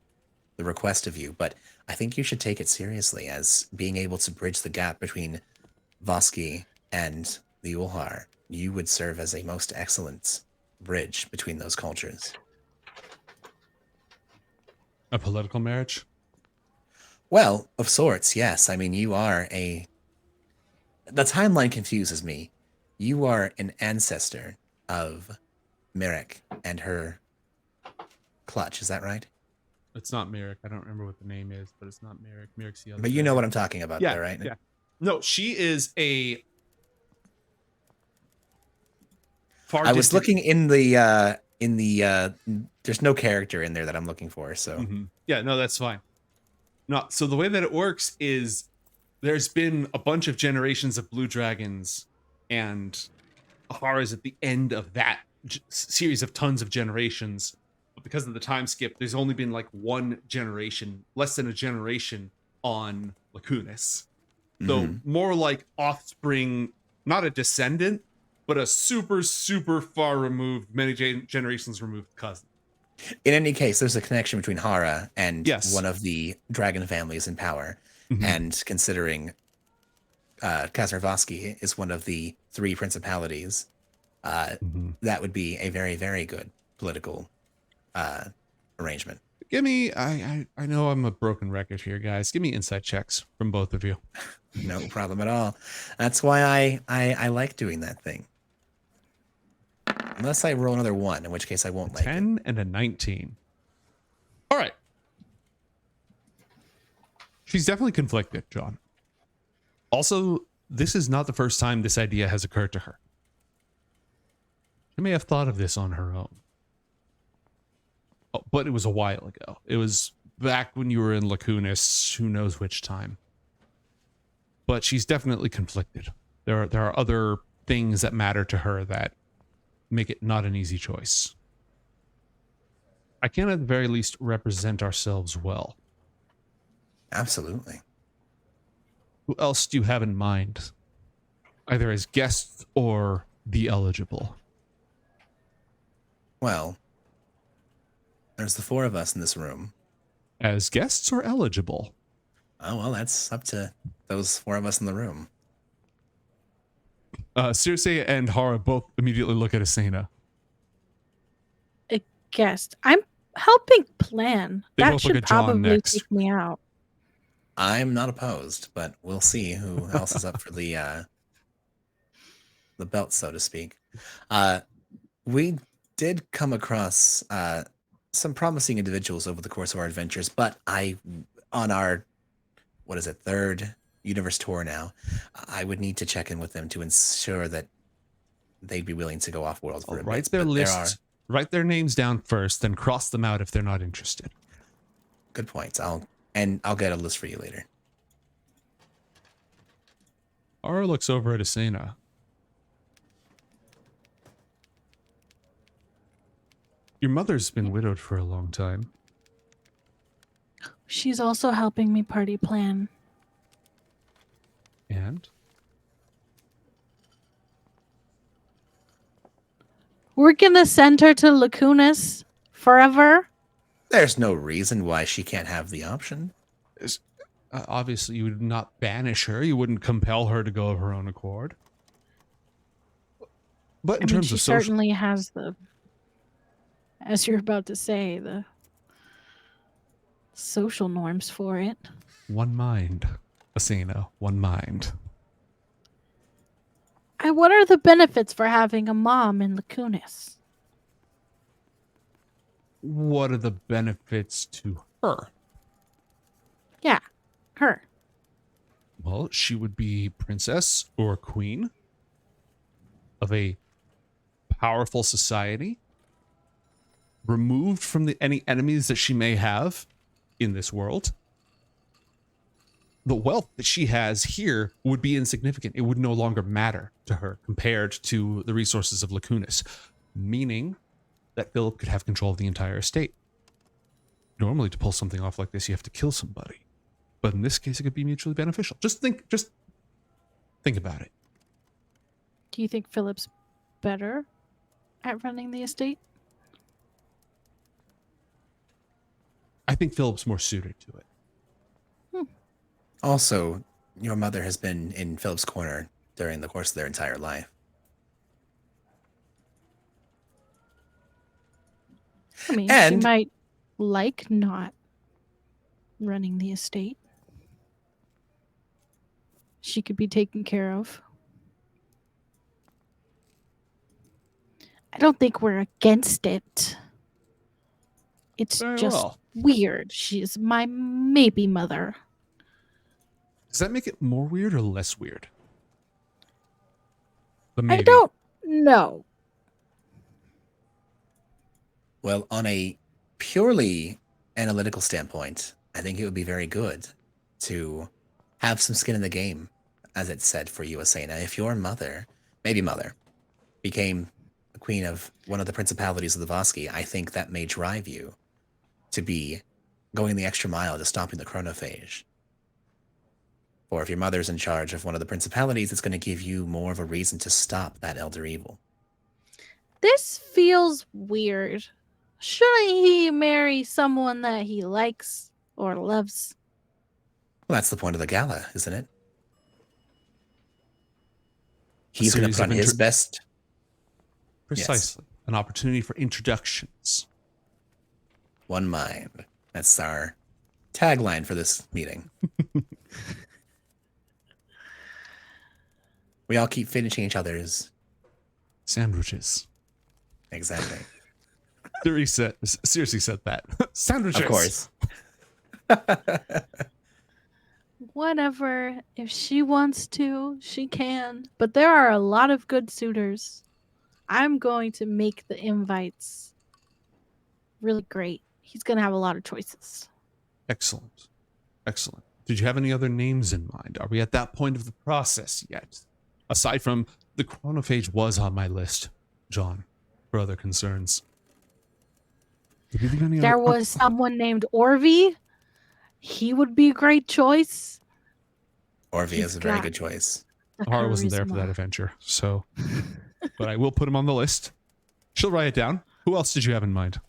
request of you, but I think you should take it seriously as being able to bridge the gap between Voski and the Ulhar. You would serve as a most excellent bridge between those cultures. A political marriage? Well, of sorts, yes. I mean, you are the timeline confuses me. You are an ancestor of Merrick and her clutch, is that right? It's not Merrick. I don't remember what the name is, but it's not Merrick. Merrick's the other. But you know what I'm talking about Yeah, there, right? yeah. No, she is a far I was distant- looking in the there's no character in there that I'm looking for, so Mhm. Yeah, no, that's fine. No, so the way that it works is there's been a bunch of generations of blue dragons, and Ahara is at the end of that series of tons of generations. But because of the time skip, there's only been like one generation, less than a generation on Lacunas. So Mhm. more like offspring, not a descendant, but a super, super far removed, many generations removed cousin. In any case, there's a connection between Hara and Yes. one of the dragon families in power. Mhm. And considering Kazarvoski is one of the three principalities, Mhm. that would be a very, very good political arrangement. Give me, I know I'm a broken record here, guys. Give me insight checks from both of you. No problem at all. That's why I like doing that thing. Unless I roll another 1, in which case I won't like it. 10 and a 19. All right. She's definitely conflicted, John. Also, this is not the first time this idea has occurred to her. She may have thought of this on her own. Oh, but it was a while ago. It was back when you were in Lacunas, who knows which time. But she's definitely conflicted. There are other things that matter to her that make it not an easy choice. I can at the very least represent ourselves well. Absolutely. Who else do you have in mind? Either as guests or the eligible? Well, there's the 4 of us in this room. As guests or eligible? Oh, well, that's up to those 4 of us in the room. Circe and Hara both immediately look at Asena. A guest. I'm helping plan. They That both look should at John probably next. take me out. I'm not opposed, but we'll see who else is up for the belt, so to speak. We did come across some promising individuals over the course of our adventures, but on our, what is it, third universe tour now. I would need to check in with them to ensure that they'd be willing to go off world for I'll a write bit. their But there lists, write their names down first, then cross them out if they're not interested. good points. I'll get a list for you later. Ara looks over at Asena. Your mother's been widowed for a long time. She's also helping me party plan. And? We're gonna send her to Lacunas forever. There's no reason why she can't have the option. Obviously, you would not banish her. You wouldn't compel her to go of her own accord. But in terms she of social... certainly has the, as you're about to say, the social norms for it. One mind, Asena. One mind. And what are the benefits for having a mom in Lacunas? What are the benefits to her? Yeah, her. Well, she would be princess or queen of a powerful society, removed from any enemies that she may have in this world. The wealth that she has here would be insignificant. It would no longer matter to her compared to the resources of Lacunas, meaning that Philip could have control of the entire estate. Normally, to pull something off like this, you have to kill somebody. But in this case, it could be mutually beneficial. Just think about it. Do you think Philip's better at running the estate? I think Philip's more suited to it. Also, your mother has been in Philip's corner during the course of their entire life. I mean, And- she might like not running the estate. She could be taken care of. I don't think we're against it. It's Very just well. weird. She's my maybe mother. Does that make it more weird or less weird? The I maybe. don't know. Well, on a purely analytical standpoint, I think it would be very good to have some skin in the game, as it said for you, Asena. If your mother, maybe mother, became the queen of one of the principalities of the Voski, I think that may drive you to be going the extra mile to stopping the chronophage. Or if your mother's in charge of one of the principalities, it's going to give you more of a reason to stop that elder evil. This feels weird. Shouldn't he marry someone that he likes or loves? Well, that's the point of the gala, isn't it? He's going series to of put on his best. Precisely. An opportunity for introductions. One mind. That's our tagline for this meeting. We all keep finishing each other's. Sandwiches. Exactly. Seriously said that. Sandwiches. Of course. Whatever. If she wants to, she can. But there are a lot of good suitors. I'm going to make the invites really great. He's going to have a lot of choices. Excellent. Excellent. Did you have any other names in mind? Are we at that point of the process yet? Aside from the chronophage was on my list, John, for other concerns. Did you think any There other... was someone named Orvi. He would be a great choice. Orvi He's is a very got good choice. the Hara wasn't there for charisma. that adventure, so... But I will put him on the list. She'll write it down. Who else did you have in mind?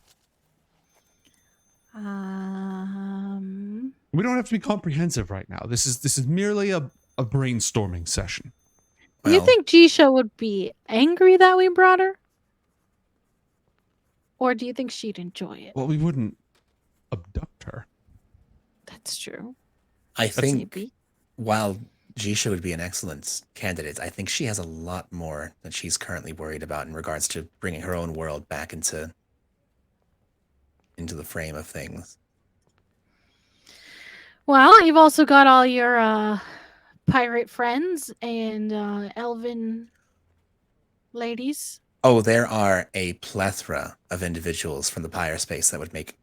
We don't have to be comprehensive right now. This is merely a brainstorming session. Do you Well, think Jisha would be angry that we brought her? Or do you think she'd enjoy it? Well, we wouldn't abduct her. That's true. I think Maybe. while Jisha would be an excellent candidate, I think she has a lot more that she's currently worried about in regards to bringing her own world back into the frame of things. Well, you've also got all your pirate friends and elven ladies. Oh, there are a plethora of individuals from the Pyre space that would make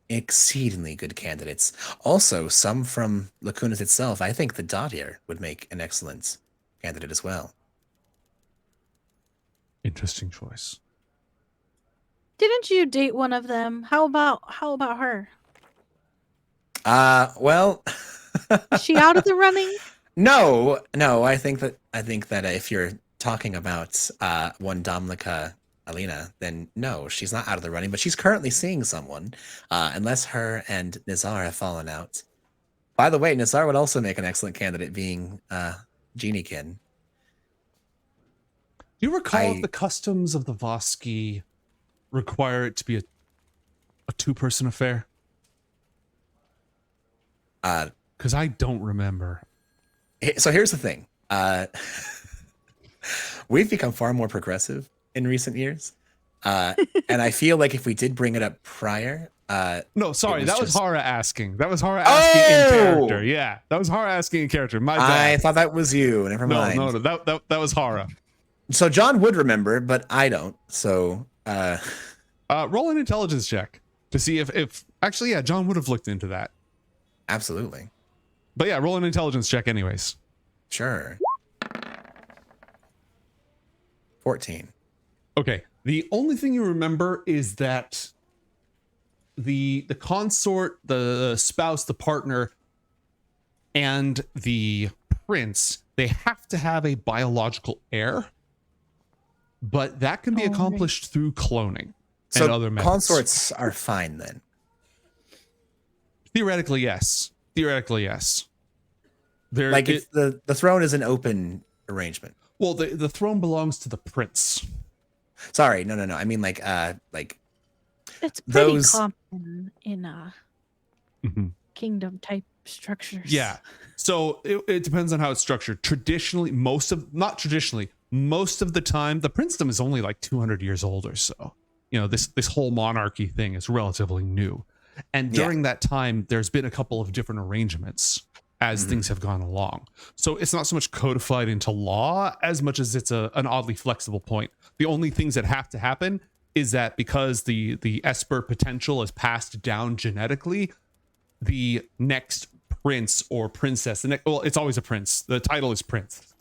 exceedingly good candidates. Also, some from Lacunas itself. I think the Dottier would make an excellent candidate as well. Interesting choice. Didn't you date one of them? How about her? Well, Is she out of the running? no. I think that if you're talking about one Domlica Alina, then no, she's not out of the running, but she's currently seeing someone, unless her and Nizar have fallen out. By the way, Nizar would also make an excellent candidate, being Geniekin. Do you recall if the customs of the Voski require it to be a two-person affair? Because I don't remember. So here's the thing. We've become far more progressive in recent years. And I feel like if we did bring it up prior... no, sorry, that was Hara asking. That was Hara asking in character. Yeah, that was Hara asking in character. My bad. I thought that was you. Never mind. No, that was Hara. So John would remember, but I don't. So... roll an intelligence check to see if actually, yeah, John would have looked into that. Absolutely. But yeah, roll an intelligence check anyways. Sure. 14. Okay. The only thing you remember is that the consort, the spouse, the partner, and the prince, they have to have a biological heir, but that can be accomplished through cloning and other methods. Consorts are fine then. Theoretically, yes. If the throne is an open arrangement. Well, the throne belongs to the prince. Sorry, no. I mean, like it's pretty common in kingdom type structures. Yeah. So it depends on how it's structured. Traditionally, most of the time, the princedom is only like 200 years old or so. You know, this whole monarchy thing is relatively new. And during that time, there's been a couple of different arrangements as things have gone along. So it's not so much codified into law as much as it's an oddly flexible point. The only things that have to happen is that because the Esper potential is passed down genetically, the next prince or princess, it's always a prince. The title is prince,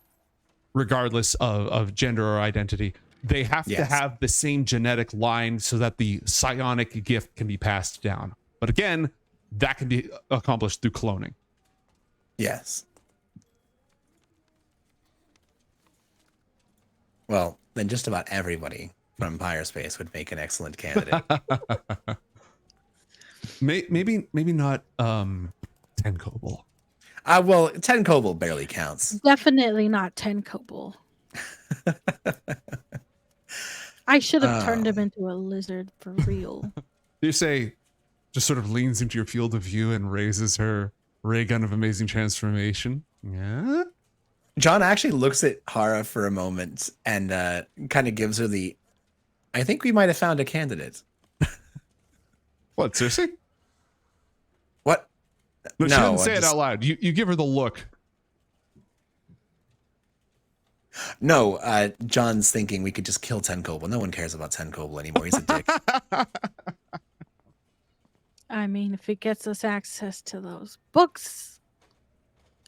regardless of gender or identity. They have to have the same genetic line so that the psionic gift can be passed down. But again, that can be accomplished through cloning. Yes. Well, then just about everybody from Pyre Space would make an excellent candidate. Maybe not 10 Kobold. Well, 10 Kobold barely counts. Definitely not 10 Kobold. I should have turned him into a lizard for real. You say, just sort of leans into your field of view and raises her ray gun of amazing transformation. Yeah. John actually looks at Hara for a moment and kind of gives her I think we might have found a candidate. What, seriously? What? No, she didn't say it out loud. You give her the look. No, John's thinking we could just kill 10 Kobold. No one cares about 10 Kobold anymore. He's a dick. I mean, if it gets us access to those books,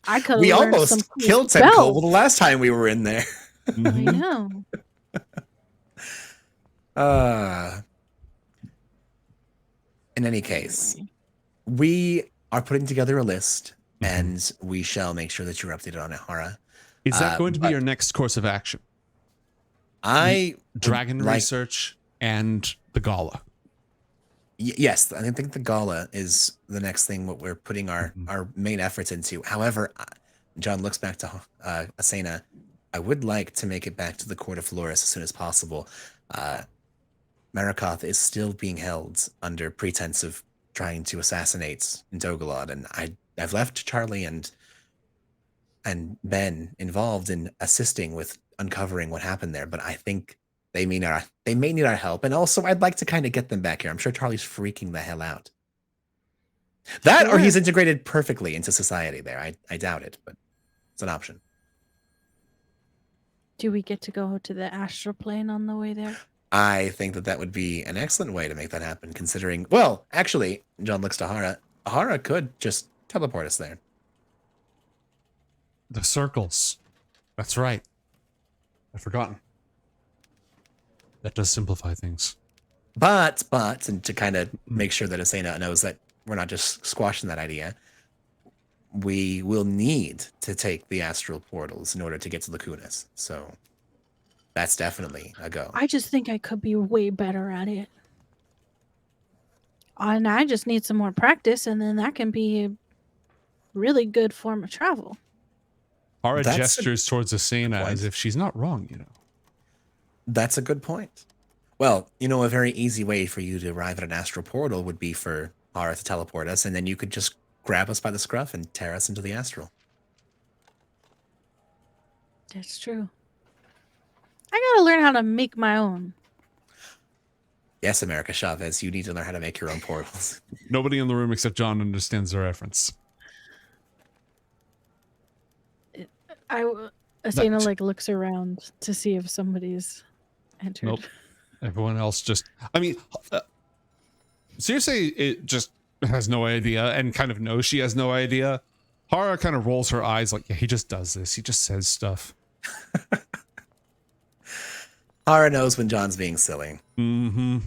I could. We almost killed 10 Kobold the last time we were in there. I know. In any case, we are putting together a list, and we shall make sure that you're updated on it, Hara. Is that going to be your next course of action? Dragon research and the gala. Yes, I think the gala is the next thing what we're putting our main efforts into. However, John looks back to Asena. I would like to make it back to the court of Flores as soon as possible. Marikoth is still being held under pretense of trying to assassinate Dogalod, and I've left Charlie and Ben involved in assisting with uncovering what happened there, but I think they may need our help. And also, I'd like to kind of get them back here. I'm sure Charlie's freaking the hell out. Or he's integrated perfectly into society there. I doubt it, but It's an option. Do we get to go to the astral plane on the way there? I think that would be an excellent way to make that happen, considering, well, actually, John looks to Hara. Hara could just teleport us there. The circles. That's right. I've forgotten. That does simplify things. But, and to kind of make sure that Asena knows that we're not just squashing that idea, we will need to take the astral portals in order to get to Lacunas. So that's definitely a go. I just think I could be way better at it. And I just need some more practice, and then that can be a really good form of travel. Hara That's gestures towards Asena point. as if she's not wrong, you know. That's a good point. Well, you know, a very easy way for you to arrive at an astral portal would be for Hara to teleport us, and then you could just grab us by the scruff and tear us into the astral. That's true. I gotta learn how to make my own. Yes, America Chavez, you need to learn how to make your own portals. Nobody in the room except John understands the reference. Asena like looks around to see if somebody's entered. Nope. Everyone else just, I mean, seriously, it just has no idea and kind of knows she has no idea. Hara kind of rolls her eyes like, yeah, he just does this. He just says stuff. Hara knows when John's being silly. Mm-hmm.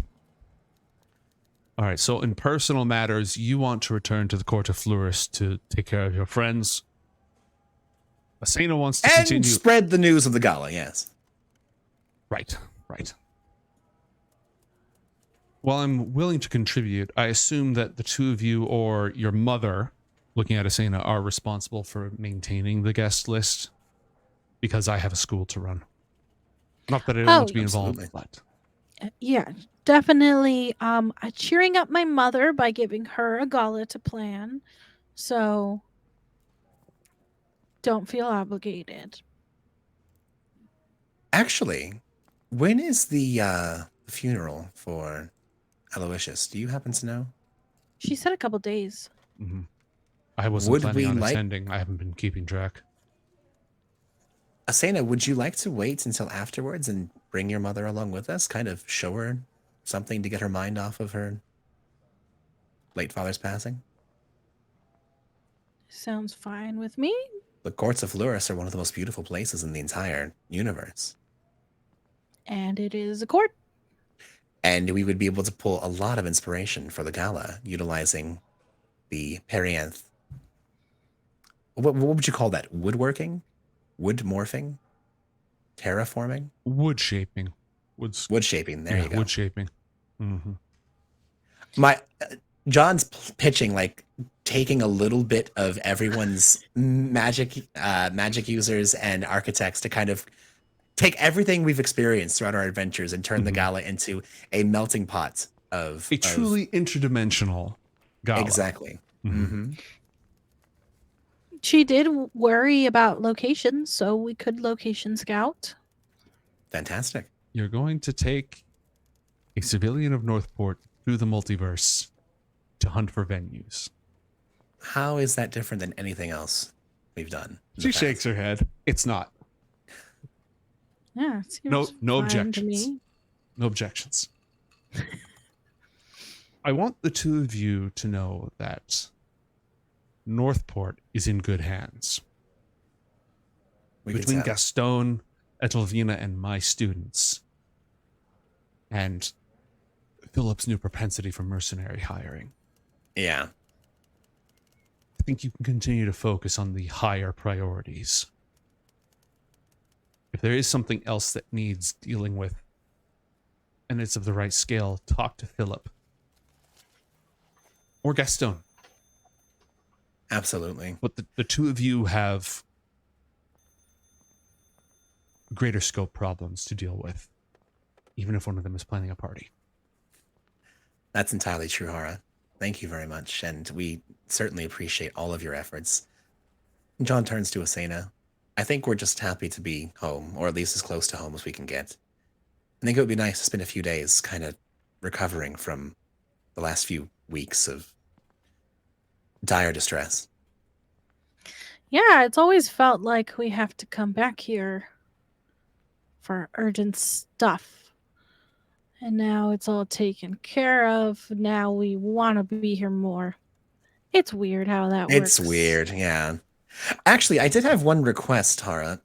All right, so in personal matters, you want to return to the court of Fluris to take care of your friends. Asena wants to And continue. spread the news of the gala, yes. Right. While I'm willing to contribute, I assume that the two of you or your mother, looking at Asena, are responsible for maintaining the guest list because I have a school to run. Not that I don't want to be involved, absolutely. but Yeah, definitely. Cheering up my mother by giving her a gala to plan. So don't feel obligated. Actually, when is the funeral for Aloysius? Do you happen to know? She said a couple days. I wasn't Would planning we on like- attending. I haven't been keeping track. Asena, would you like to wait until afterwards and bring your mother along with us? Kind of show her something to get her mind off of her late father's passing? Sounds fine with me. The courts of Fluris are one of the most beautiful places in the entire universe. And it is a court. And we would be able to pull a lot of inspiration for the gala, utilizing the perianth. What would you call that? Woodworking? Wood morphing? Terraforming? Wood shaping. Wood shaping. There Yeah, you go. wood shaping. Mm-hmm. My John's pitching like taking a little bit of everyone's magic users and architects to kind of take everything we've experienced throughout our adventures and turn the gala into a melting pot of A truly interdimensional gala. exactly. Mm-hmm. She did worry about locations, so we could location scout. Fantastic. You're going to take a civilian of Northport through the multiverse to hunt for venues. How is that different than anything else we've done? in the She past? shakes her head. It's not. Yeah, it seems No fine to objections. me. No objections. I want the two of you to know that Northport is in good hands. We can Between tell. Gaston, Etelvina, and my students, and Philip's new propensity for mercenary hiring, Yeah. I think you can continue to focus on the higher priorities. If there is something else that needs dealing with, and it's of the right scale, talk to Philip. Or Gaston. Absolutely. But the two of you have greater scope problems to deal with, even if one of them is planning a party. That's entirely true, Hara. Thank you very much, and we certainly appreciate all of your efforts. John turns to Asena. I think we're just happy to be home, or at least as close to home as we can get. I think it would be nice to spend a few days kind of recovering from the last few weeks of dire distress. Yeah, it's always felt like we have to come back here for urgent stuff. And now it's all taken care of. Now we want to be here more. It's weird how that works. It's weird, yeah. Actually, I did have one request, Tara.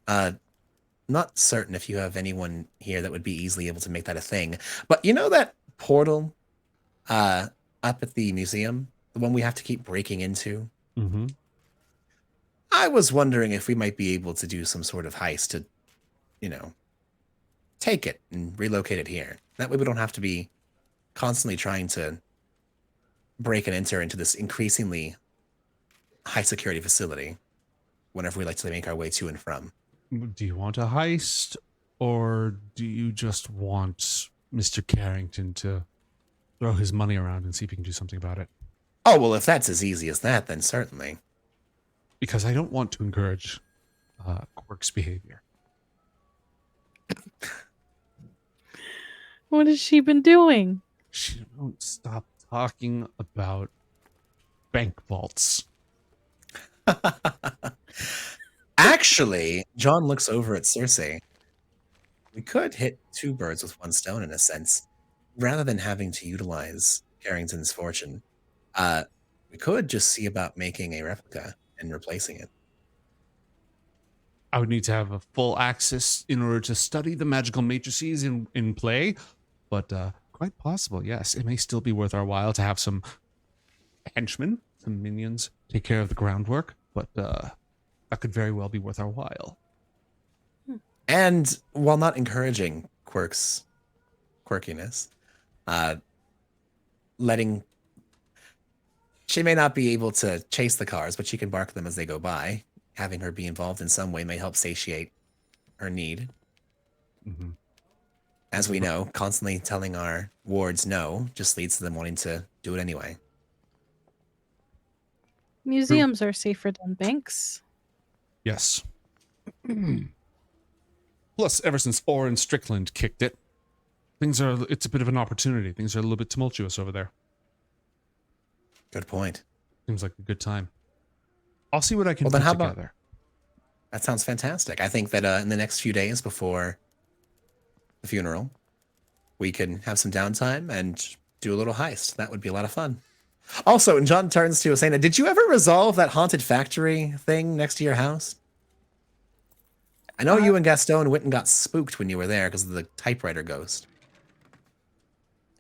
Not certain if you have anyone here that would be easily able to make that a thing. But you know that portal up at the museum? The one we have to keep breaking into? Mm-hmm. I was wondering if we might be able to do some sort of heist to, take it and relocate it here. That way we don't have to be constantly trying to break and enter into this increasingly high security facility whenever we like to make our way to and from. Do you want a heist, or do you just want Mr. Carrington to throw his money around and see if he can do something about it? Oh, well, if that's as easy as that, then certainly. Because I don't want to encourage Quirk's behavior. What has she been doing? She won't stop talking about bank vaults. Actually, John looks over at Cersei. We could hit two birds with one stone in a sense. Rather than having to utilize Carrington's fortune, we could just see about making a replica and replacing it. I would need to have a full access in order to study the magical matrices in play, but quite possible, yes. It may still be worth our while to have some henchmen, some minions, take care of the groundwork, but that could very well be worth our while. And while not encouraging Quirk's quirkiness, she may not be able to chase the cars, but she can bark them as they go by. Having her be involved in some way may help satiate her need. Mm-hmm. As we know, constantly telling our wards no just leads to them wanting to do it anyway. Museums are safer than banks. Yes. Plus, ever since Orrin Strickland kicked it, it's a bit of an opportunity. Things are a little bit tumultuous over there. Good point. Seems like a good time. I'll see what I can Well, put then how together. That sounds fantastic. I think that in the next few days before the funeral, we can have some downtime and do a little heist. That would be a lot of fun. Also, and John turns to Asena, did you ever resolve that haunted factory thing next to your house? I know you and Gaston went and got spooked when you were there because of the typewriter ghost.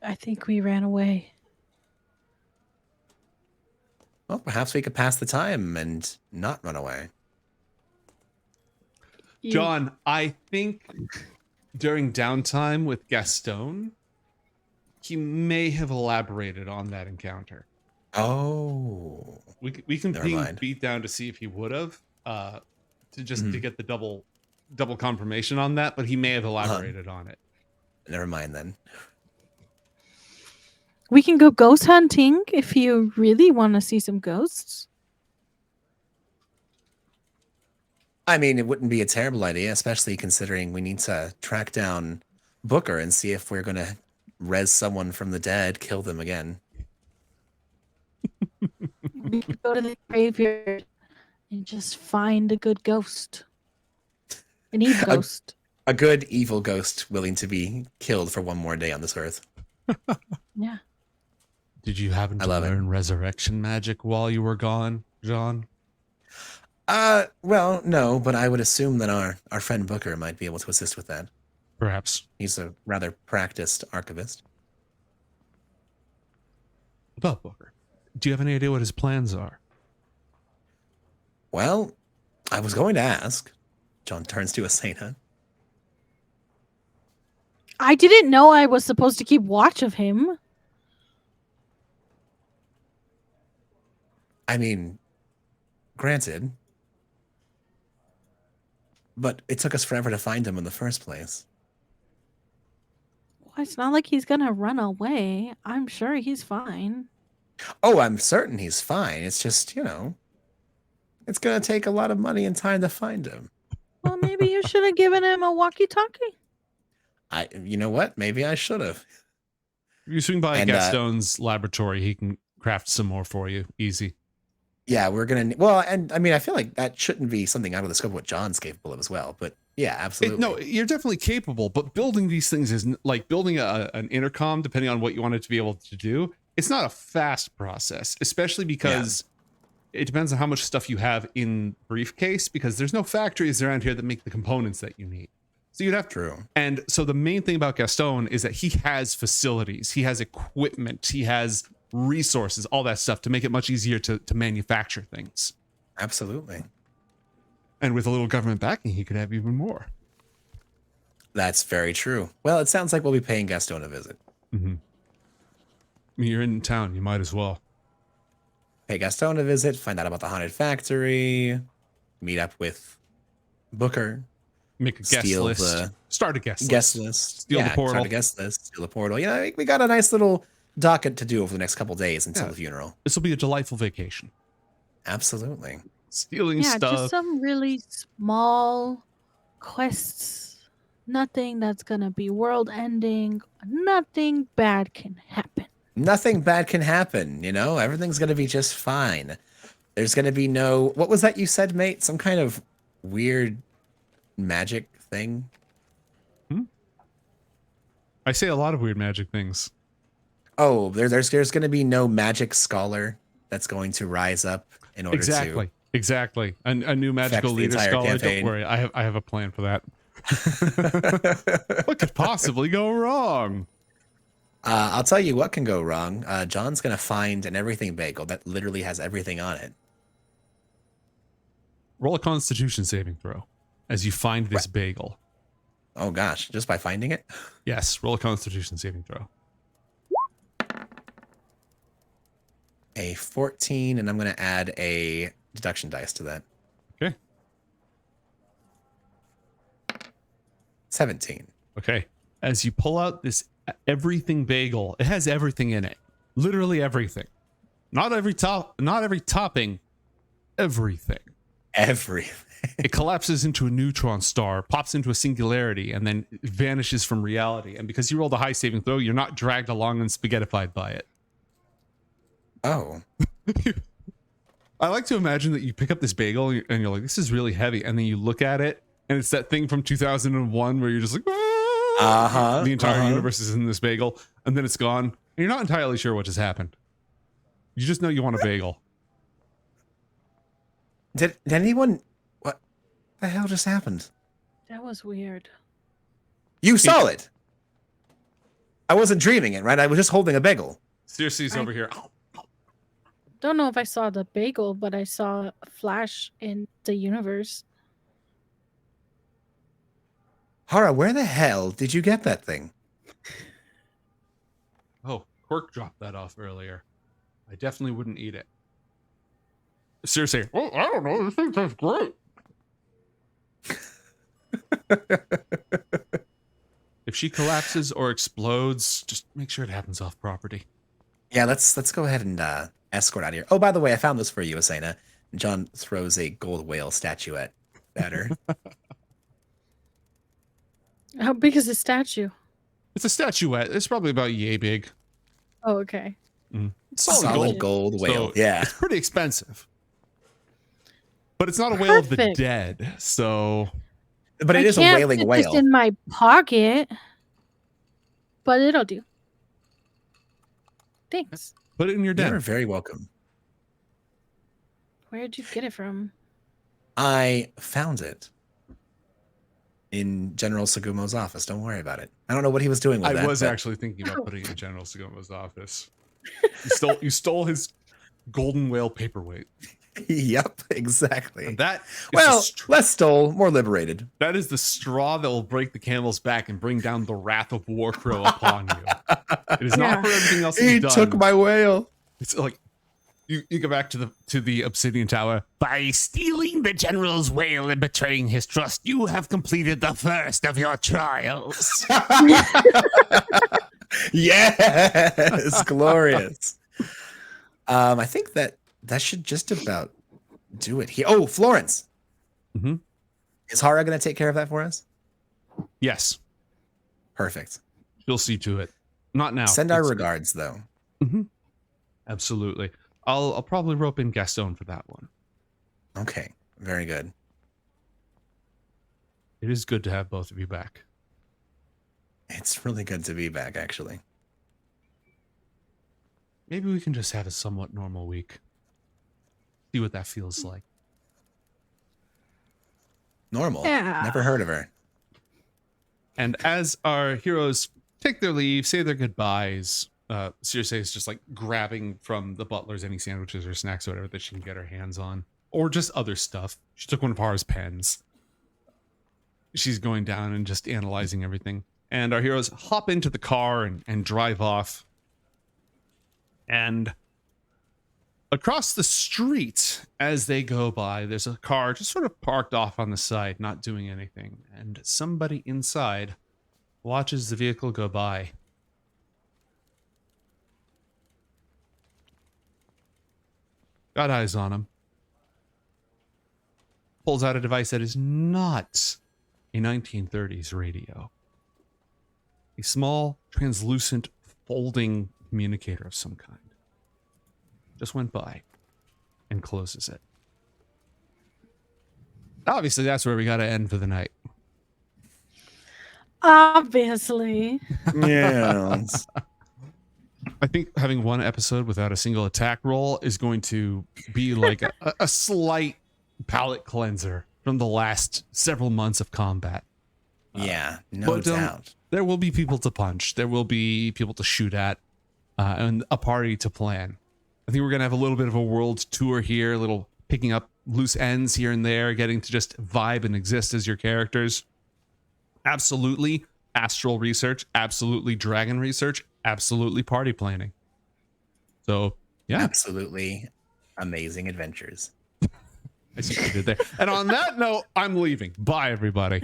I think we ran away. Well, perhaps we could pass the time and not run away. John, I think during downtime with Gaston, he may have elaborated on that encounter. Oh. We can beat down to see if he would have, to get the double confirmation on that, but he may have elaborated on it. Never mind then. We can go ghost hunting if you really want to see some ghosts. I mean, it wouldn't be a terrible idea, especially considering we need to track down Booker and see if we're going to res someone from the dead, kill them again. We could go to the graveyard and just find a good ghost. An evil ghost. A good evil ghost willing to be killed for one more day on this earth. Yeah. Did you happen to learn resurrection magic while you were gone, John? Well, no, but I would assume that our friend Booker might be able to assist with that. Perhaps. He's a rather practiced archivist. About Booker, do you have any idea what his plans are? Well, I was going to ask. John turns to Asena. I didn't know I was supposed to keep watch of him. I mean, granted. But it took us forever to find him in the first place. Well, it's not like he's gonna run away. I'm sure he's fine. Oh, I'm certain he's fine. It's just, it's going to take a lot of money and time to find him. Well, maybe you should have given him a walkie-talkie. You know what? Maybe I should have. If you swing by Gaston's laboratory, he can craft some more for you. Easy. Yeah, we're gonna. Well, and I mean, I feel like that shouldn't be something out of the scope of what John's capable of as well. But yeah, absolutely. No, you're definitely capable, but building these things is like building an intercom, depending on what you want it to be able to do. It's not a fast process, especially because it depends on how much stuff you have in briefcase, because there's no factories around here that make the components that you need. So you'd have True. And so the main thing about Gaston is that he has facilities, he has equipment, he has resources, all that stuff to make it much easier to manufacture things. Absolutely. And with a little government backing, he could have even more. That's very true. Well, it sounds like we'll be paying Gaston a visit. Mm-hmm. I mean, you're in town, you might as well. Pay Gaston a visit, find out about the haunted factory, meet up with Booker, Make a guest list. Start a guest list. Steal the portal. Start a guest list. Steal the portal. You know, we got a nice little docket to do over the next couple days until the funeral. This will be a delightful vacation. Absolutely. Stealing stuff. Just some really small quests. Nothing that's gonna be world ending. Nothing bad can happen. Nothing bad can happen, you know? Everything's gonna be just fine. There's gonna be no, what was that you said, mate? Some kind of weird magic thing? I say a lot of weird magic things. Oh, there's going to be no magic scholar that's going to rise up in order to Exactly. A new magical leader scholar. Campaign. Don't worry, I have a plan for that. What could possibly go wrong? I'll tell you what can go wrong. John's going to find an everything bagel that literally has everything on it. Roll a Constitution saving throw as you find this bagel. Oh gosh, just by finding it? Yes, roll a Constitution saving throw. A 14, and I'm going to add a deduction dice to that. Okay. 17. Okay. As you pull out this everything bagel, it has everything in it. Literally everything. Not every topping, everything. Everything. It collapses into a neutron star, pops into a singularity, and then vanishes from reality. And because you rolled a high saving throw, you're not dragged along and spaghettified by it. Oh. I like to imagine that you pick up this bagel and you're like, this is really heavy. And then you look at it and it's that thing from 2001 where you're just like, the entire universe is in this bagel. And then it's gone. And you're not entirely sure what just happened. You just know you want a bagel. Did anyone... What the hell just happened? That was weird. You saw it. I wasn't dreaming it, right? I was just holding a bagel. Seriously's over here. Don't know if I saw the bagel, but I saw a flash in the universe. Hara, where the hell did you get that thing? Oh, Quirk dropped that off earlier. I definitely wouldn't eat it. Seriously. Oh, I don't know. This thing tastes great. If she collapses or explodes, just make sure it happens off property. Yeah, let's go ahead and escort out of here. Oh, by the way, I found this for you, Asena. John throws a gold whale statuette at her. How big is the statue? It's a statuette. It's probably about yay big. Oh, okay. Solid gold whale. So yeah. It's pretty expensive. But it's not a whale of the Perfect. dead, so... But it is a can't whaling fit whale. this in my pocket, but it'll do. Thanks. Put it in your den. You're very welcome. Where'd you get it from? I found it in General Segumo's office. Don't worry about it. I don't know what he was doing with that. I was but- actually thinking about putting it in General Segumo's office. You stole his golden whale paperweight. Yep, exactly. And that is Well, the less stole, more liberated. that is the straw that will break the camel's back and bring down the wrath of Warcrow upon you. It is not for everything else He you've done. took my whale. It's like you go back to the Obsidian Tower. By stealing the general's whale and betraying his trust, you have completed the first of your trials. Yes, glorious. I think that should just about do it here. Oh, Florence. Mm-hmm. Is Hara going to take care of that for us? Yes, Perfect. you'll see to it. Not now. Send our It's- regards, though. Mhm. Absolutely. I'll probably rope in Gaston for that one. Okay, very good. It is good to have both of you back. It's really good to be back, actually. Maybe we can just have a somewhat normal week. See what that feels like. Normal. Yeah. Never heard of her. And as our heroes take their leave, say their goodbyes, Circe is just like grabbing from the butlers any sandwiches or snacks or whatever that she can get her hands on. Or just other stuff. She took one of Hara's pens. She's going down and just analyzing everything. And our heroes hop into the car and drive off. And across the street, as they go by, there's a car just sort of parked off on the side, not doing anything. And somebody inside watches the vehicle go by. Got eyes on him. Pulls out a device that is not a 1930s radio. A small, translucent, folding communicator of some kind. Just went by and closes it. Obviously, that's where we got to end for the night. Obviously. Yes. I think having one episode without a single attack roll is going to be like a slight palate cleanser from the last several months of combat. Yeah, no But doubt. there will be people to punch. There will be people to shoot at, and a party to plan. I think we're going to have a little bit of a world tour here, a little picking up loose ends here and there, getting to just vibe and exist as your characters. Absolutely astral research, absolutely dragon research, absolutely party planning. So, yeah. Absolutely amazing adventures. I see what you did there. And on that note, I'm leaving. Bye, everybody.